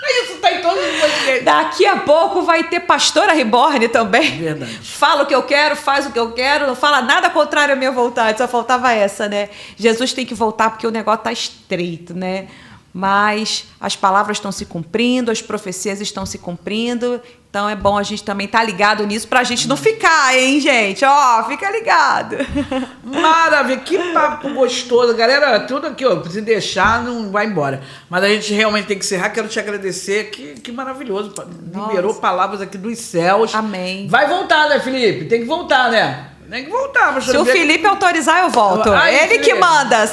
Isso tá em todos os podcasts. Daqui a pouco vai ter pastora reborn também. Verdade. Fala o que eu quero, faz o que eu quero, não fala nada contrário à minha vontade, só faltava essa, né? Jesus tem que voltar porque o negócio tá estreito, né? Mas as palavras estão se cumprindo, as profecias estão se cumprindo, então é bom a gente também estar ligado nisso pra gente não ficar, hein, gente? Ó, fica ligado. Maravilha, que papo gostoso. Galera, tudo aqui, ó, se deixar, não vai embora. Mas a gente realmente tem que encerrar, quero te agradecer, que maravilhoso. Liberou palavras aqui dos céus. Amém. Vai voltar, né, Felipe? Tem que voltar, né? Tem que voltar. Se o Felipe autorizar, eu volto. Aí, Ele Felipe. que manda.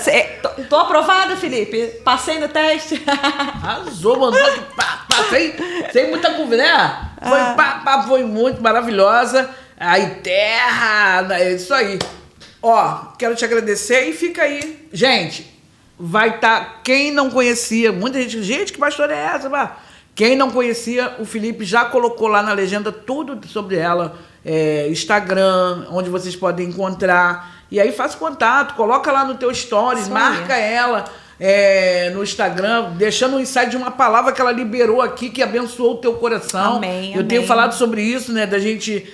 Tô aprovada, Felipe. Passei no teste. Arrasou, mandou aqui, pá, sem muita conversa, né? Foi, foi muito maravilhosa. Aí, terra, é isso aí. Ó, quero te agradecer e fica aí. Gente, vai estar, quem não conhecia, muita gente, que pastora é essa, pá? Quem não conhecia, o Felipe já colocou lá na legenda tudo sobre ela, Instagram, onde vocês podem encontrar. E aí faz contato, coloca lá no teu stories, Isso marca ela no Instagram, deixando um insight de uma palavra que ela liberou aqui, que abençoou o teu coração. Amém, Eu tenho falado sobre isso, né, da gente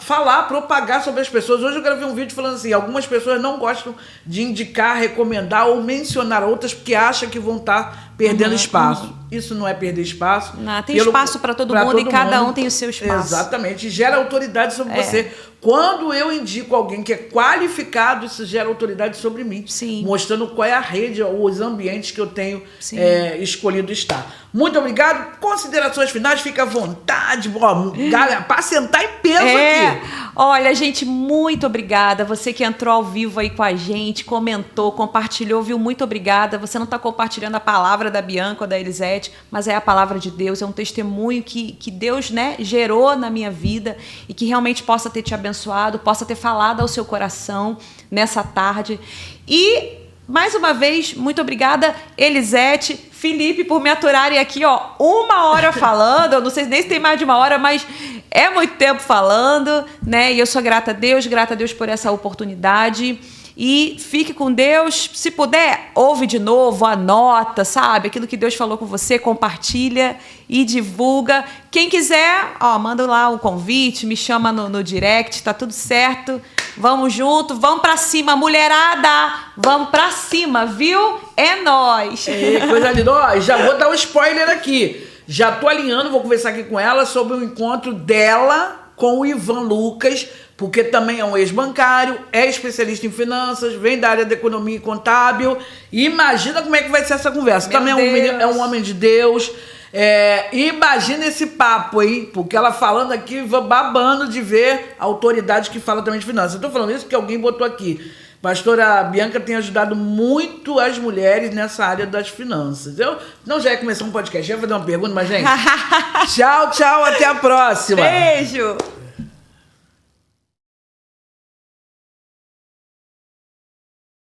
falar, propagar sobre as pessoas. Hoje eu gravei um vídeo falando assim, algumas pessoas não gostam de indicar, recomendar ou mencionar outras porque acham que vão estar perdendo espaço. Isso não é perder espaço. Não, tem espaço para todo mundo e cada um tem o seu espaço. Exatamente. E gera autoridade sobre você. Quando eu indico alguém que é qualificado, isso gera autoridade sobre mim. Sim. Mostrando qual é a rede, os ambientes que eu tenho escolhido estar. Muito obrigado. Considerações finais, fica à vontade. Galera, para sentar em peso aqui. Olha, gente, muito obrigada. Você que entrou ao vivo aí com a gente, comentou, compartilhou, viu? Muito obrigada. Você não está compartilhando a palavra da Bianca ou da Elisete, mas é a palavra de Deus, é um testemunho que Deus, né, gerou na minha vida e que realmente possa ter te abençoado, possa ter falado ao seu coração nessa tarde. E, mais uma vez, muito obrigada, Elisete, Felipe, por me aturarem aqui, ó, 1 hora falando. Eu não sei nem se tem mais de 1 hora, mas é muito tempo falando, né? E eu sou grata a Deus por essa oportunidade. E fique com Deus. Se puder, ouve de novo, anota, sabe? Aquilo que Deus falou com você, compartilha e divulga. Quem quiser, ó, manda lá um convite, me chama no direct, tá tudo certo. Vamos junto, vamos pra cima, mulherada! Vamos pra cima, viu? É nóis! Coisa linda. Ó, já vou dar um spoiler aqui. Já tô alinhando, vou conversar aqui com ela sobre o encontro dela com o Ivan Lucas, porque também é um ex-bancário, é especialista em finanças, vem da área da economia e contábil. E imagina como é que vai ser essa conversa. Meu também Deus. é um homem de Deus. Imagina esse papo, hein? Porque ela falando aqui, babando de ver a autoridade que fala também de finanças. Eu tô falando isso porque alguém botou aqui. Pastora Bianca tem ajudado muito as mulheres nessa área das finanças. Não já ia começar um podcast, já ia fazer uma pergunta, mas gente... Tchau, até a próxima. Beijo!